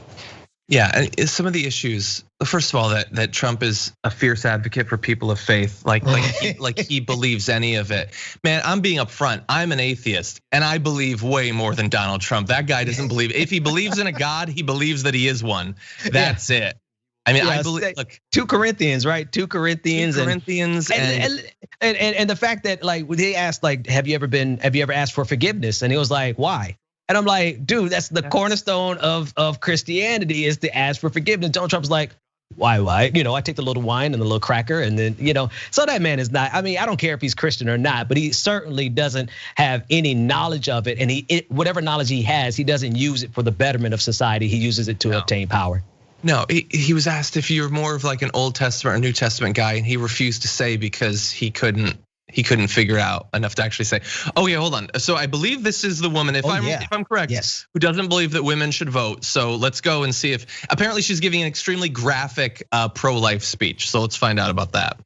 Yeah, and some of the issues. First of all, that Trump is a fierce advocate for people of faith, like he believes any of it. Man, I'm being upfront. I'm an atheist, and I believe way more than Donald Trump. That guy doesn't believe. If he believes in a God, he believes that he is one. That's it. I mean, I believe. Look, 2 Corinthians, right? 2 Corinthians. 2 Corinthians, and the fact that like they asked, like, have you ever asked for forgiveness? And he was like, why? And I'm like, dude, that's the cornerstone of Christianity, is to ask for forgiveness. Donald Trump's like, why? I take the little wine and the little cracker, and then, so that man is not, I mean, I don't care if he's Christian or not, but he certainly doesn't have any knowledge of it. And whatever knowledge he has, he doesn't use it for the betterment of society. He uses it to obtain power. No, he was asked if you're more of like an Old Testament or New Testament guy, and he refused to say because he couldn't figure out enough to actually say, oh yeah, hold on. So I believe this is the woman, if I'm correct, yes, who doesn't believe that women should vote. So let's go and see if, apparently she's giving an extremely graphic pro-life speech. So let's find out about that.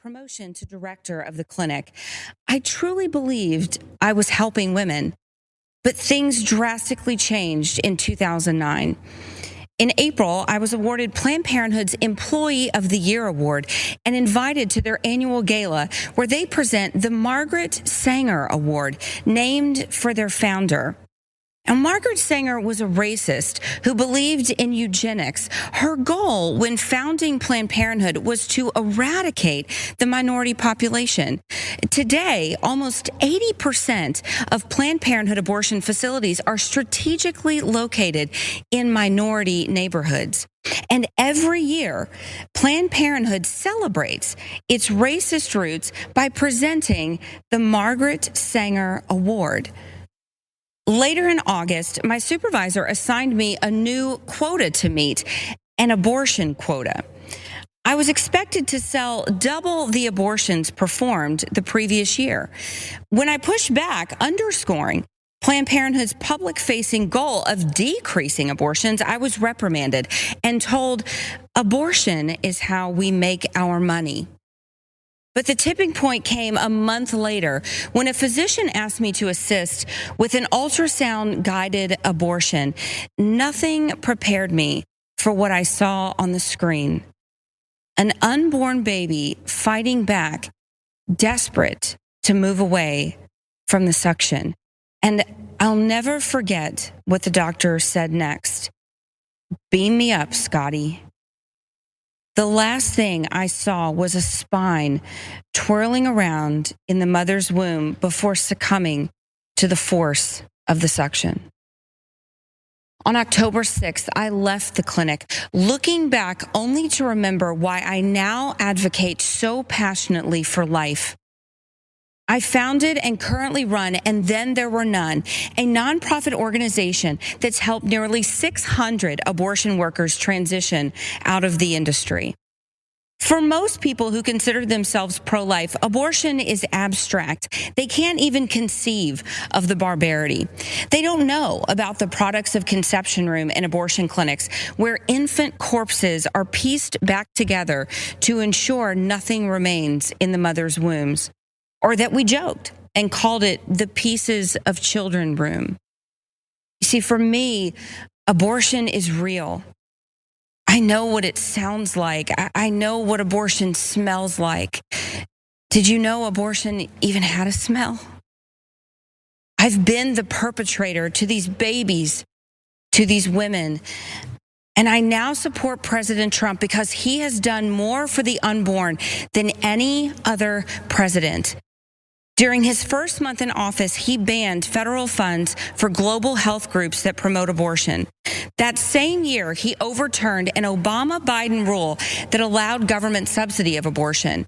Promotion to director of the clinic, I truly believed I was helping women, but things drastically changed in 2009. In April, I was awarded Planned Parenthood's Employee of the Year Award and invited to their annual gala where they present the Margaret Sanger Award, named for their founder. And Margaret Sanger was a racist who believed in eugenics. Her goal when founding Planned Parenthood was to eradicate the minority population. Today, almost 80% of Planned Parenthood abortion facilities are strategically located in minority neighborhoods. And every year, Planned Parenthood celebrates its racist roots by presenting the Margaret Sanger Award. Later in August, my supervisor assigned me a new quota to meet, an abortion quota. I was expected to sell double the abortions performed the previous year. When I pushed back, underscoring Planned Parenthood's public-facing goal of decreasing abortions, I was reprimanded and told abortion is how we make our money. But the tipping point came a month later when a physician asked me to assist with an ultrasound-guided abortion. Nothing prepared me for what I saw on the screen. An unborn baby fighting back, desperate to move away from the suction. And I'll never forget what the doctor said next. "Beam me up, Scotty." The last thing I saw was a spine twirling around in the mother's womb before succumbing to the force of the suction. On October 6th, I left the clinic, looking back only to remember why I now advocate so passionately for life. I founded and currently run And Then There Were None, a nonprofit organization that's helped nearly 600 abortion workers transition out of the industry. For most people who consider themselves pro-life, abortion is abstract. They can't even conceive of the barbarity. They don't know about the products of conception room and abortion clinics where infant corpses are pieced back together to ensure nothing remains in the mother's wombs. Or that we joked and called it the pieces of children room. You see, for me, abortion is real. I know what it sounds like. I know what abortion smells like. Did you know abortion even had a smell? I've been the perpetrator to these babies, to these women. And I now support President Trump because he has done more for the unborn than any other president. During his first month in office, he banned federal funds for global health groups that promote abortion. That same year, he overturned an Obama-Biden rule that allowed government subsidy of abortion.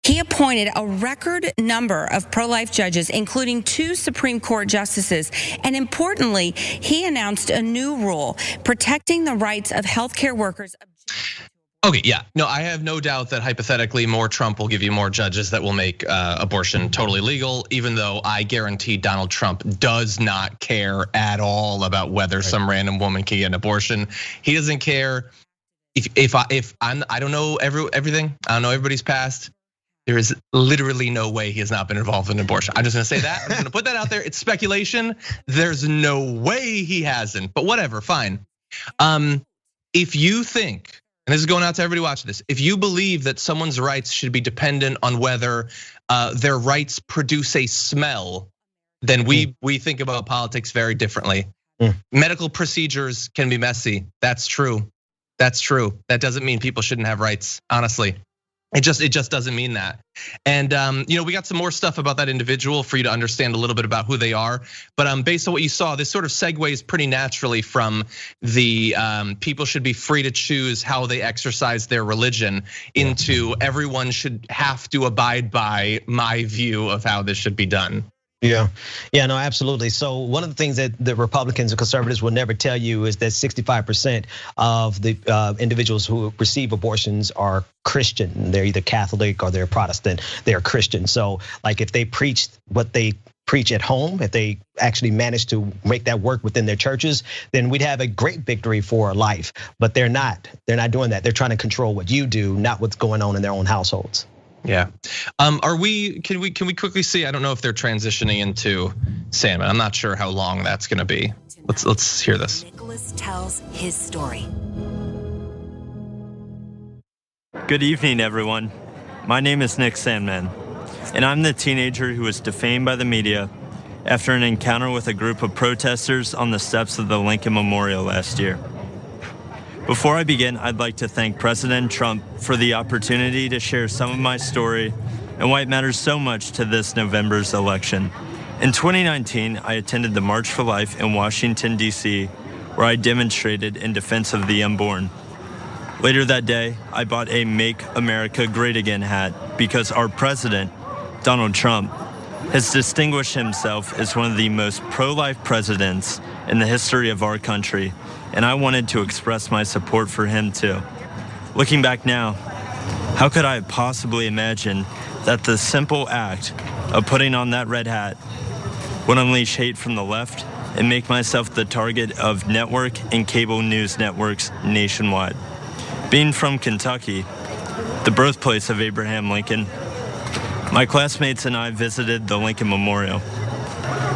He appointed a record number of pro-life judges, including 2 Supreme Court justices. And importantly, he announced a new rule protecting the rights of healthcare workers. Okay, yeah. No, I have no doubt that hypothetically more Trump will give you more judges that will make abortion totally legal, even though I guarantee Donald Trump does not care at all about whether some random woman can get an abortion. He doesn't care I don't know everything. I don't know everybody's past. There is literally no way he has not been involved in abortion. I'm just gonna say that. I'm just gonna put that out there. It's speculation. There's no way he hasn't, but whatever, fine. If you think, and this is going out to everybody watching this, if you believe that someone's rights should be dependent on whether their rights produce a smell, then we think about politics very differently. Medical procedures can be messy. That's true. That's true. That doesn't mean people shouldn't have rights, honestly. It just doesn't mean that. And we got some more stuff about that individual for you to understand a little bit about who they are. But based on what you saw, this sort of segues pretty naturally from the people should be free to choose how they exercise their religion into everyone should have to abide by my view of how this should be done. Yeah, no, absolutely. So one of the things that the Republicans and conservatives will never tell you is that 65% of the individuals who receive abortions are Christian. They're either Catholic or they're Protestant. They're Christian. So like if they preach what they preach at home, if they actually manage to make that work within their churches, then we'd have a great victory for life. But they're not doing that. They're trying to control what you do, not what's going on in their own households. Yeah, can we quickly see? I don't know if they're transitioning into Sandmann. I'm not sure how long that's going to be. Let's hear this. Nicholas tells his story. Good evening, everyone. My name is Nick Sandmann, and I'm the teenager who was defamed by the media after an encounter with a group of protesters on the steps of the Lincoln Memorial last year. Before I begin, I'd like to thank President Trump for the opportunity to share some of my story and why it matters so much to this November's election. In 2019, I attended the March for Life in Washington, D.C., where I demonstrated in defense of the unborn. Later that day, I bought a Make America Great Again hat because our president, Donald Trump, has distinguished himself as one of the most pro-life presidents in the history of our country, and I wanted to express my support for him too. Looking back now, how could I have possibly imagined that the simple act of putting on that red hat would unleash hate from the left and make myself the target of network and cable news networks nationwide? Being from Kentucky, the birthplace of Abraham Lincoln, my classmates and I visited the Lincoln Memorial.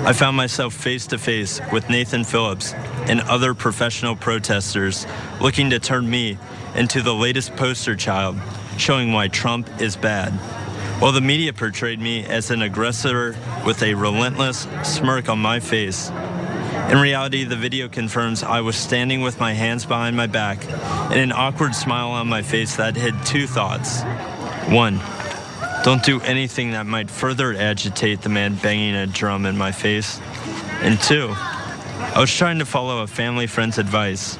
I found myself face to face with Nathan Phillips and other professional protesters looking to turn me into the latest poster child showing why Trump is bad. While the media portrayed me as an aggressor with a relentless smirk on my face, in reality, the video confirms I was standing with my hands behind my back and an awkward smile on my face that hid two thoughts. One, don't do anything that might further agitate the man banging a drum in my face. And two, I was trying to follow a family friend's advice,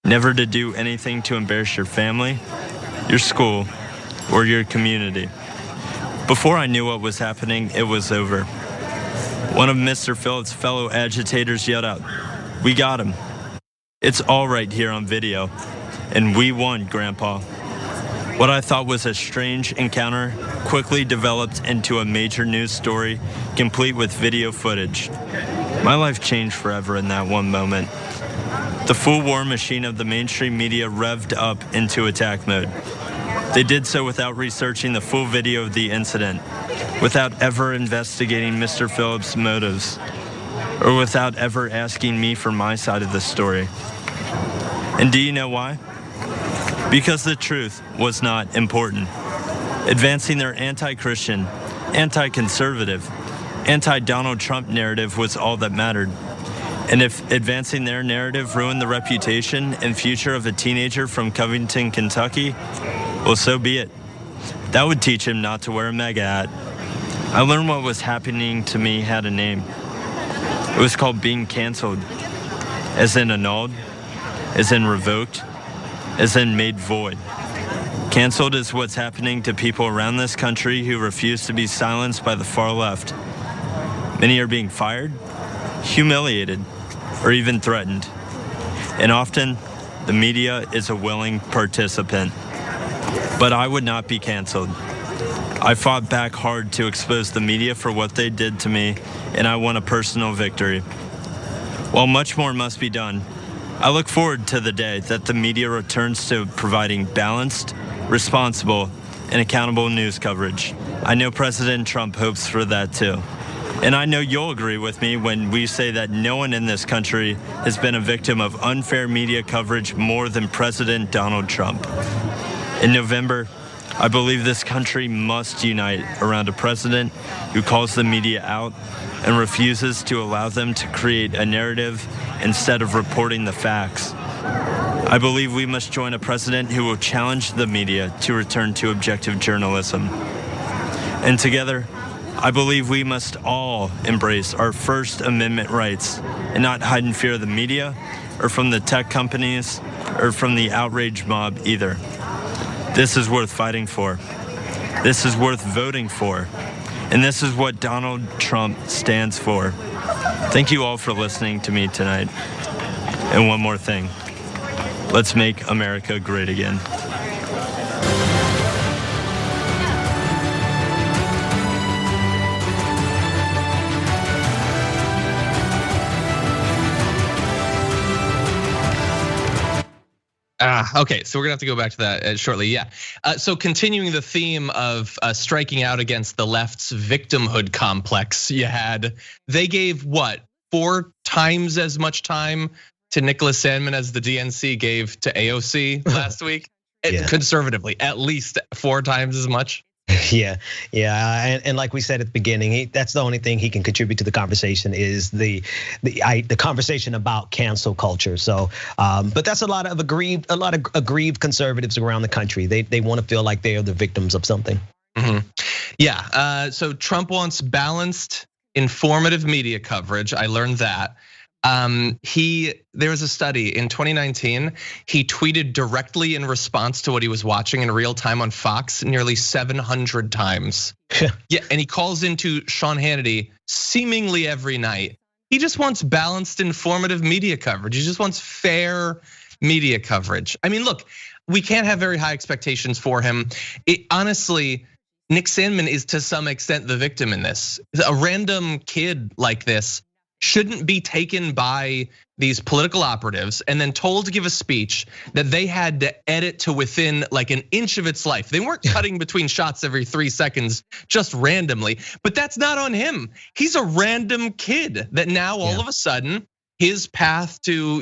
never to do anything to embarrass your family, your school, or your community. Before I knew what was happening, it was over. One of Mr. Phillips' fellow agitators yelled out, "We got him. It's all right here on video. And we won, Grandpa." What I thought was a strange encounter quickly developed into a major news story, complete with video footage. My life changed forever in that one moment. The full war machine of the mainstream media revved up into attack mode. They did so without researching the full video of the incident, without ever investigating Mr. Phillips' motives, or without ever asking me for my side of the story. And do you know why? Because the truth was not important. Advancing their anti-Christian, anti-conservative, anti-Donald Trump narrative was all that mattered. And if advancing their narrative ruined the reputation and future of a teenager from Covington, Kentucky, well, so be it. That would teach him not to wear a MAGA hat. I learned what was happening to me had a name. It was called being canceled, as in annulled, as in revoked, as in made void. Canceled is what's happening to people around this country who refuse to be silenced by the far left. Many are being fired, humiliated, or even threatened. And often, the media is a willing participant. But I would not be canceled. I fought back hard to expose the media for what they did to me, and I won a personal victory. While much more must be done, I look forward to the day that the media returns to providing balanced, responsible, and accountable news coverage. I know President Trump hopes for that too. And I know you'll agree with me when we say that no one in this country has been a victim of unfair media coverage more than President Donald Trump. In November, I believe this country must unite around a president who calls the media out and refuses to allow them to create a narrative instead of reporting the facts. I believe we must join a president who will challenge the media to return to objective journalism. And together, I believe we must all embrace our First Amendment rights and not hide in fear of the media or from the tech companies or from the outrage mob either. This is worth fighting for. This is worth voting for. And this is what Donald Trump stands for. Thank you all for listening to me tonight. And one more thing. Let's make America great again. Okay, so we're gonna have to go back to that shortly. Yeah. So continuing the theme of striking out against the left's victimhood complex, they gave what, 4 times as much time to Nicholas Sandmann as the DNC gave to AOC last week? Yeah. Conservatively, at least 4 times as much. Yeah, and like we said at the beginning, that's the only thing he can contribute to the conversation is the conversation about cancel culture. So, but that's a lot of aggrieved conservatives around the country. They want to feel like they are the victims of something. Mm-hmm. Yeah. So Trump wants balanced, informative media coverage. I learned that. There was a study in 2019, he tweeted directly in response to what he was watching in real time on Fox nearly 700 times. Yeah, and he calls into Sean Hannity seemingly every night. He just wants balanced, informative media coverage. He just wants fair media coverage. I mean, look, we can't have very high expectations for him. Honestly, Nick Sandmann is to some extent the victim in this. A random kid like this shouldn't be taken by these political operatives and then told to give a speech that they had to edit to within like an inch of its life. They weren't cutting between shots every 3 seconds just randomly, but that's not on him. He's a random kid that now all of a sudden his path to,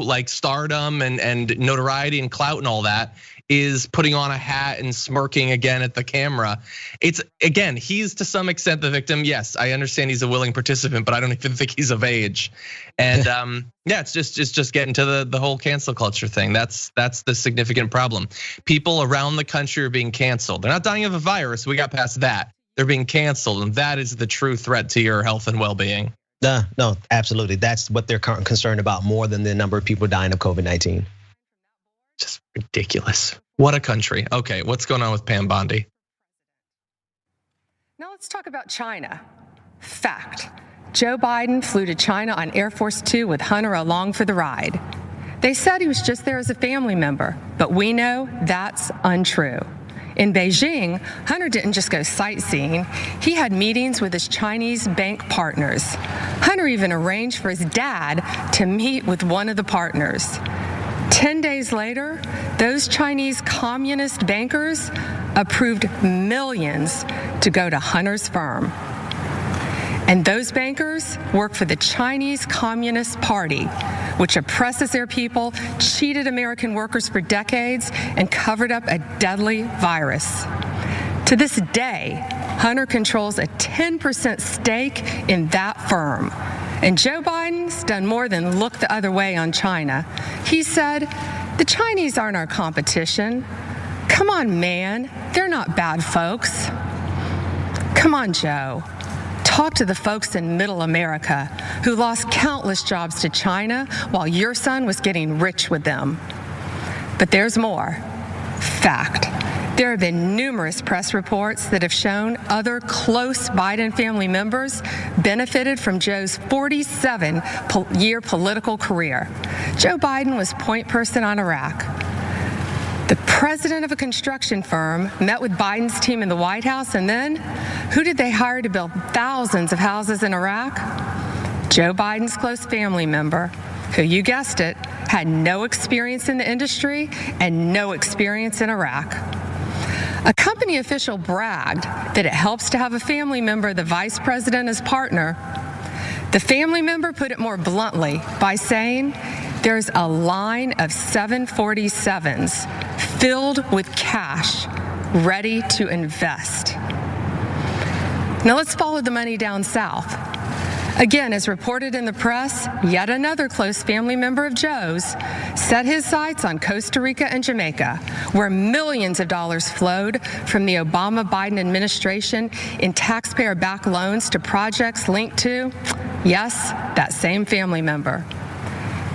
like stardom and notoriety and clout and all that is putting on a hat and smirking again at the camera. He's to some extent the victim. Yes, I understand he's a willing participant, but I don't even think he's of age. And it's just getting to the whole cancel culture thing. That's the significant problem. People around the country are being canceled. They're not dying of a virus. We got past that. They're being canceled, and that is the true threat to your health and well-being. No, absolutely. That's what they're concerned about more than the number of people dying of COVID-19. Just ridiculous. What a country. Okay, what's going on with Pam Bondi? Now let's talk about China. Fact, Joe Biden flew to China on Air Force 2 with Hunter along for the ride. They said he was just there as a family member, but we know that's untrue. In Beijing, Hunter didn't just go sightseeing. He had meetings with his Chinese bank partners. Hunter even arranged for his dad to meet with one of the partners. 10 days later, those Chinese communist bankers approved millions to go to Hunter's firm. And those bankers work for the Chinese Communist Party, which oppresses their people, cheated American workers for decades, and covered up a deadly virus. To this day, Hunter controls a 10% stake in that firm. And Joe Biden's done more than look the other way on China. He said, the Chinese aren't our competition. Come on, man, they're not bad folks. Come on, Joe. Talk to the folks in middle America who lost countless jobs to China while your son was getting rich with them. But there's more. Fact. There have been numerous press reports that have shown other close Biden family members benefited from Joe's 47-year political career. Joe Biden was point person on Iraq. The president of a construction firm met with Biden's team in the White House, and then who did they hire to build thousands of houses in Iraq? Joe Biden's close family member, who, you guessed it, had no experience in the industry and no experience in Iraq. A company official bragged that it helps to have a family member, the vice president, as partner. The family member put it more bluntly by saying, there's a line of 747s filled with cash ready to invest. Now let's follow the money down south. Again, as reported in the press, yet another close family member of Joe's set his sights on Costa Rica and Jamaica, where millions of dollars flowed from the Obama-Biden administration in taxpayer-backed loans to projects linked to, yes, that same family member.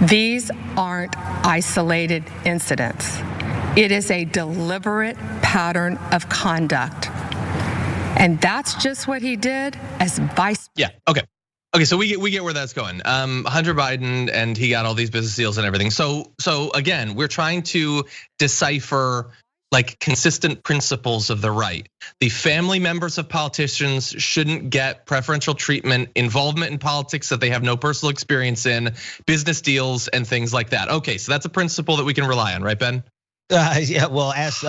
These aren't isolated incidents. It is a deliberate pattern of conduct. And that's just what he did as vice. Yeah, okay. Okay, so we get where that's going. Hunter Biden, and he got all these business deals and everything. So again, we're trying to decipher like consistent principles of the right. The family members of politicians shouldn't get preferential treatment, involvement in politics that they have no personal experience in, business deals and things like that. Okay, so that's a principle that we can rely on, right, Ben? Yeah, well, ask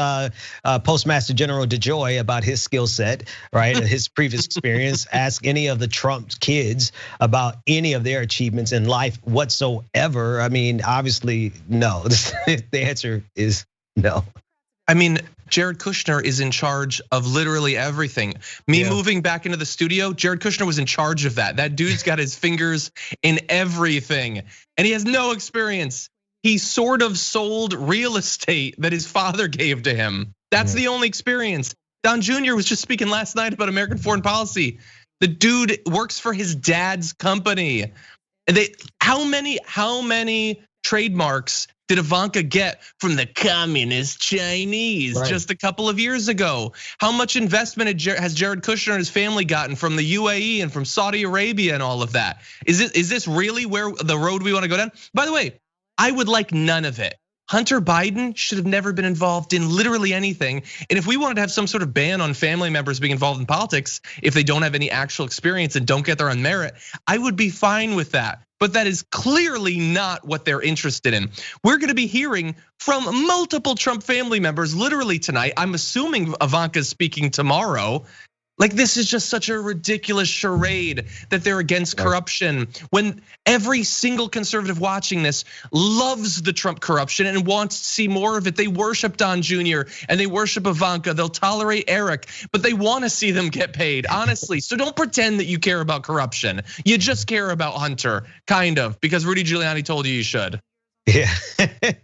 Postmaster General DeJoy about his skill set, right? His previous experience. Ask any of the Trump kids about any of their achievements in life whatsoever. I mean, obviously, no. The answer is no. I mean, Jared Kushner is in charge of literally everything. Moving back into the studio, Jared Kushner was in charge of that. That dude's got his fingers in everything, and he has no experience. He sort of sold real estate that his father gave to him. That's the only experience. Don Jr. was just speaking last night about American foreign policy. The dude works for his dad's company. And how many trademarks did Ivanka get from the communist Chinese just a couple of years ago? How much investment has Jared Kushner and his family gotten from the UAE and from Saudi Arabia and all of that? Is this really where the road we want to go down? By the way, I would like none of it. Hunter Biden should have never been involved in literally anything. And if we wanted to have some sort of ban on family members being involved in politics, if they don't have any actual experience and don't get there on merit, I would be fine with that. But that is clearly not what they're interested in. We're gonna be hearing from multiple Trump family members literally tonight. I'm assuming Ivanka's speaking tomorrow. Like, this is just such a ridiculous charade that they're against corruption, when every single conservative watching this loves the Trump corruption and wants to see more of it. They worship Don Jr. and they worship Ivanka. They'll tolerate Eric, but they want to see them get paid, honestly. So don't pretend that you care about corruption. You just care about Hunter, kind of, because Rudy Giuliani told you should. Yeah,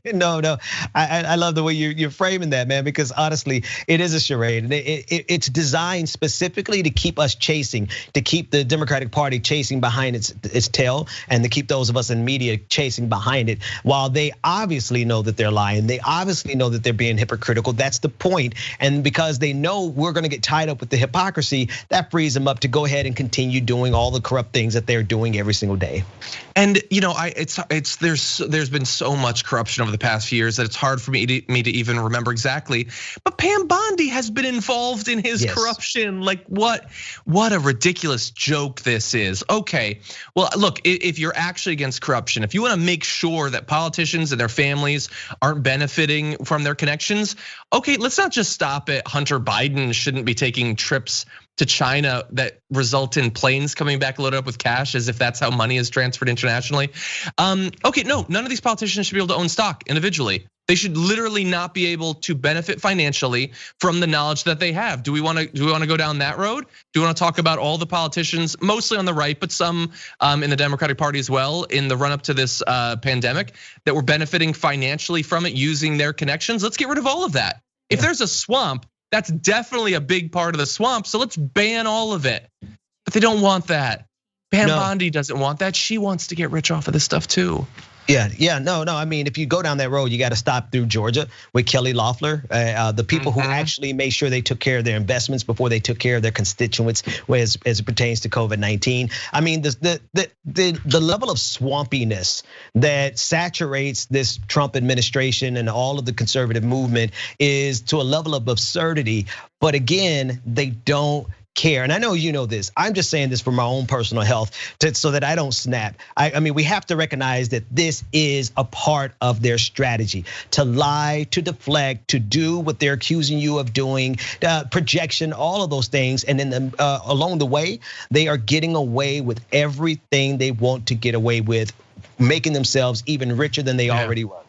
no. I love the way you're framing that, man, because honestly, it is a charade. It's designed specifically to keep us chasing, to keep the Democratic Party chasing behind its tail, and to keep those of us in media chasing behind it. While they obviously know that they're lying, they obviously know that they're being hypocritical. That's the point. And because they know we're going to get tied up with the hypocrisy, that frees them up to go ahead and continue doing all the corrupt things that they're doing every single day. And there's been so much corruption over the past few years that it's hard for me to even remember exactly. But Pam Bondi has been involved in his corruption. Like, what a ridiculous joke this is. Okay, well, look, if you're actually against corruption, if you want to make sure that politicians and their families aren't benefiting from their connections, okay, let's not just stop at Hunter Biden shouldn't be taking trips to China that result in planes coming back loaded up with cash, as if that's how money is transferred internationally. Okay, no, none of these politicians should be able to own stock individually. They should literally not be able to benefit financially from the knowledge that they have. Do we want to go down that road? Do we want to talk about all the politicians, mostly on the right, but some in the Democratic Party as well, in the run up to this pandemic, that were benefiting financially from it using their connections? Let's get rid of all of that. If there's a swamp, that's definitely a big part of the swamp. So let's ban all of it. But they don't want that. Pam Bondi doesn't want that. She wants to get rich off of this stuff too. No. I mean, if you go down that road, you got to stop through Georgia with Kelly Loeffler, the people who actually made sure they took care of their investments before they took care of their constituents, as it pertains to COVID-19. I mean, the level of swampiness that saturates this Trump administration and all of the conservative movement is to a level of absurdity. But again, they don't care. And I know you know this. I'm just saying this for my own personal health so that I don't snap. I mean, we have to recognize that this is a part of their strategy to lie, to deflect, to do what they're accusing you of doing, projection, all of those things. And then along the way, they are getting away with everything they want to get away with, making themselves even richer than they already were.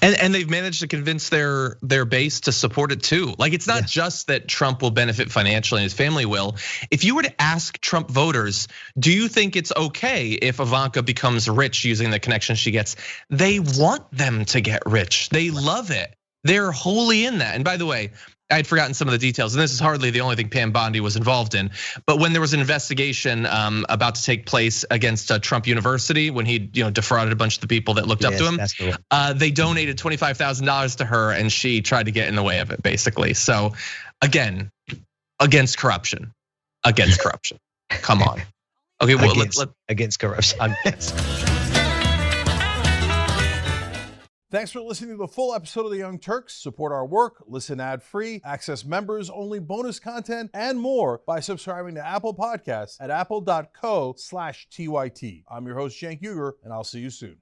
And they've managed to convince their base to support it too. Like, it's not just that Trump will benefit financially and his family will. If you were to ask Trump voters, do you think it's okay if Ivanka becomes rich using the connections she gets? They want them to get rich. They love it. They're wholly in that. And by the way, I'd forgotten some of the details, and this is hardly the only thing Pam Bondi was involved in. But when there was an investigation about to take place against Trump University, when he defrauded a bunch of the people that looked up to him, they donated $25,000 to her, and she tried to get in the way of it, basically. So again, against corruption. Come on. Okay, well, let's against corruption. Thanks for listening to the full episode of The Young Turks. Support our work, listen ad-free, access members-only bonus content, and more by subscribing to Apple Podcasts at apple.co/TYT. I'm your host, Cenk Uygur, and I'll see you soon.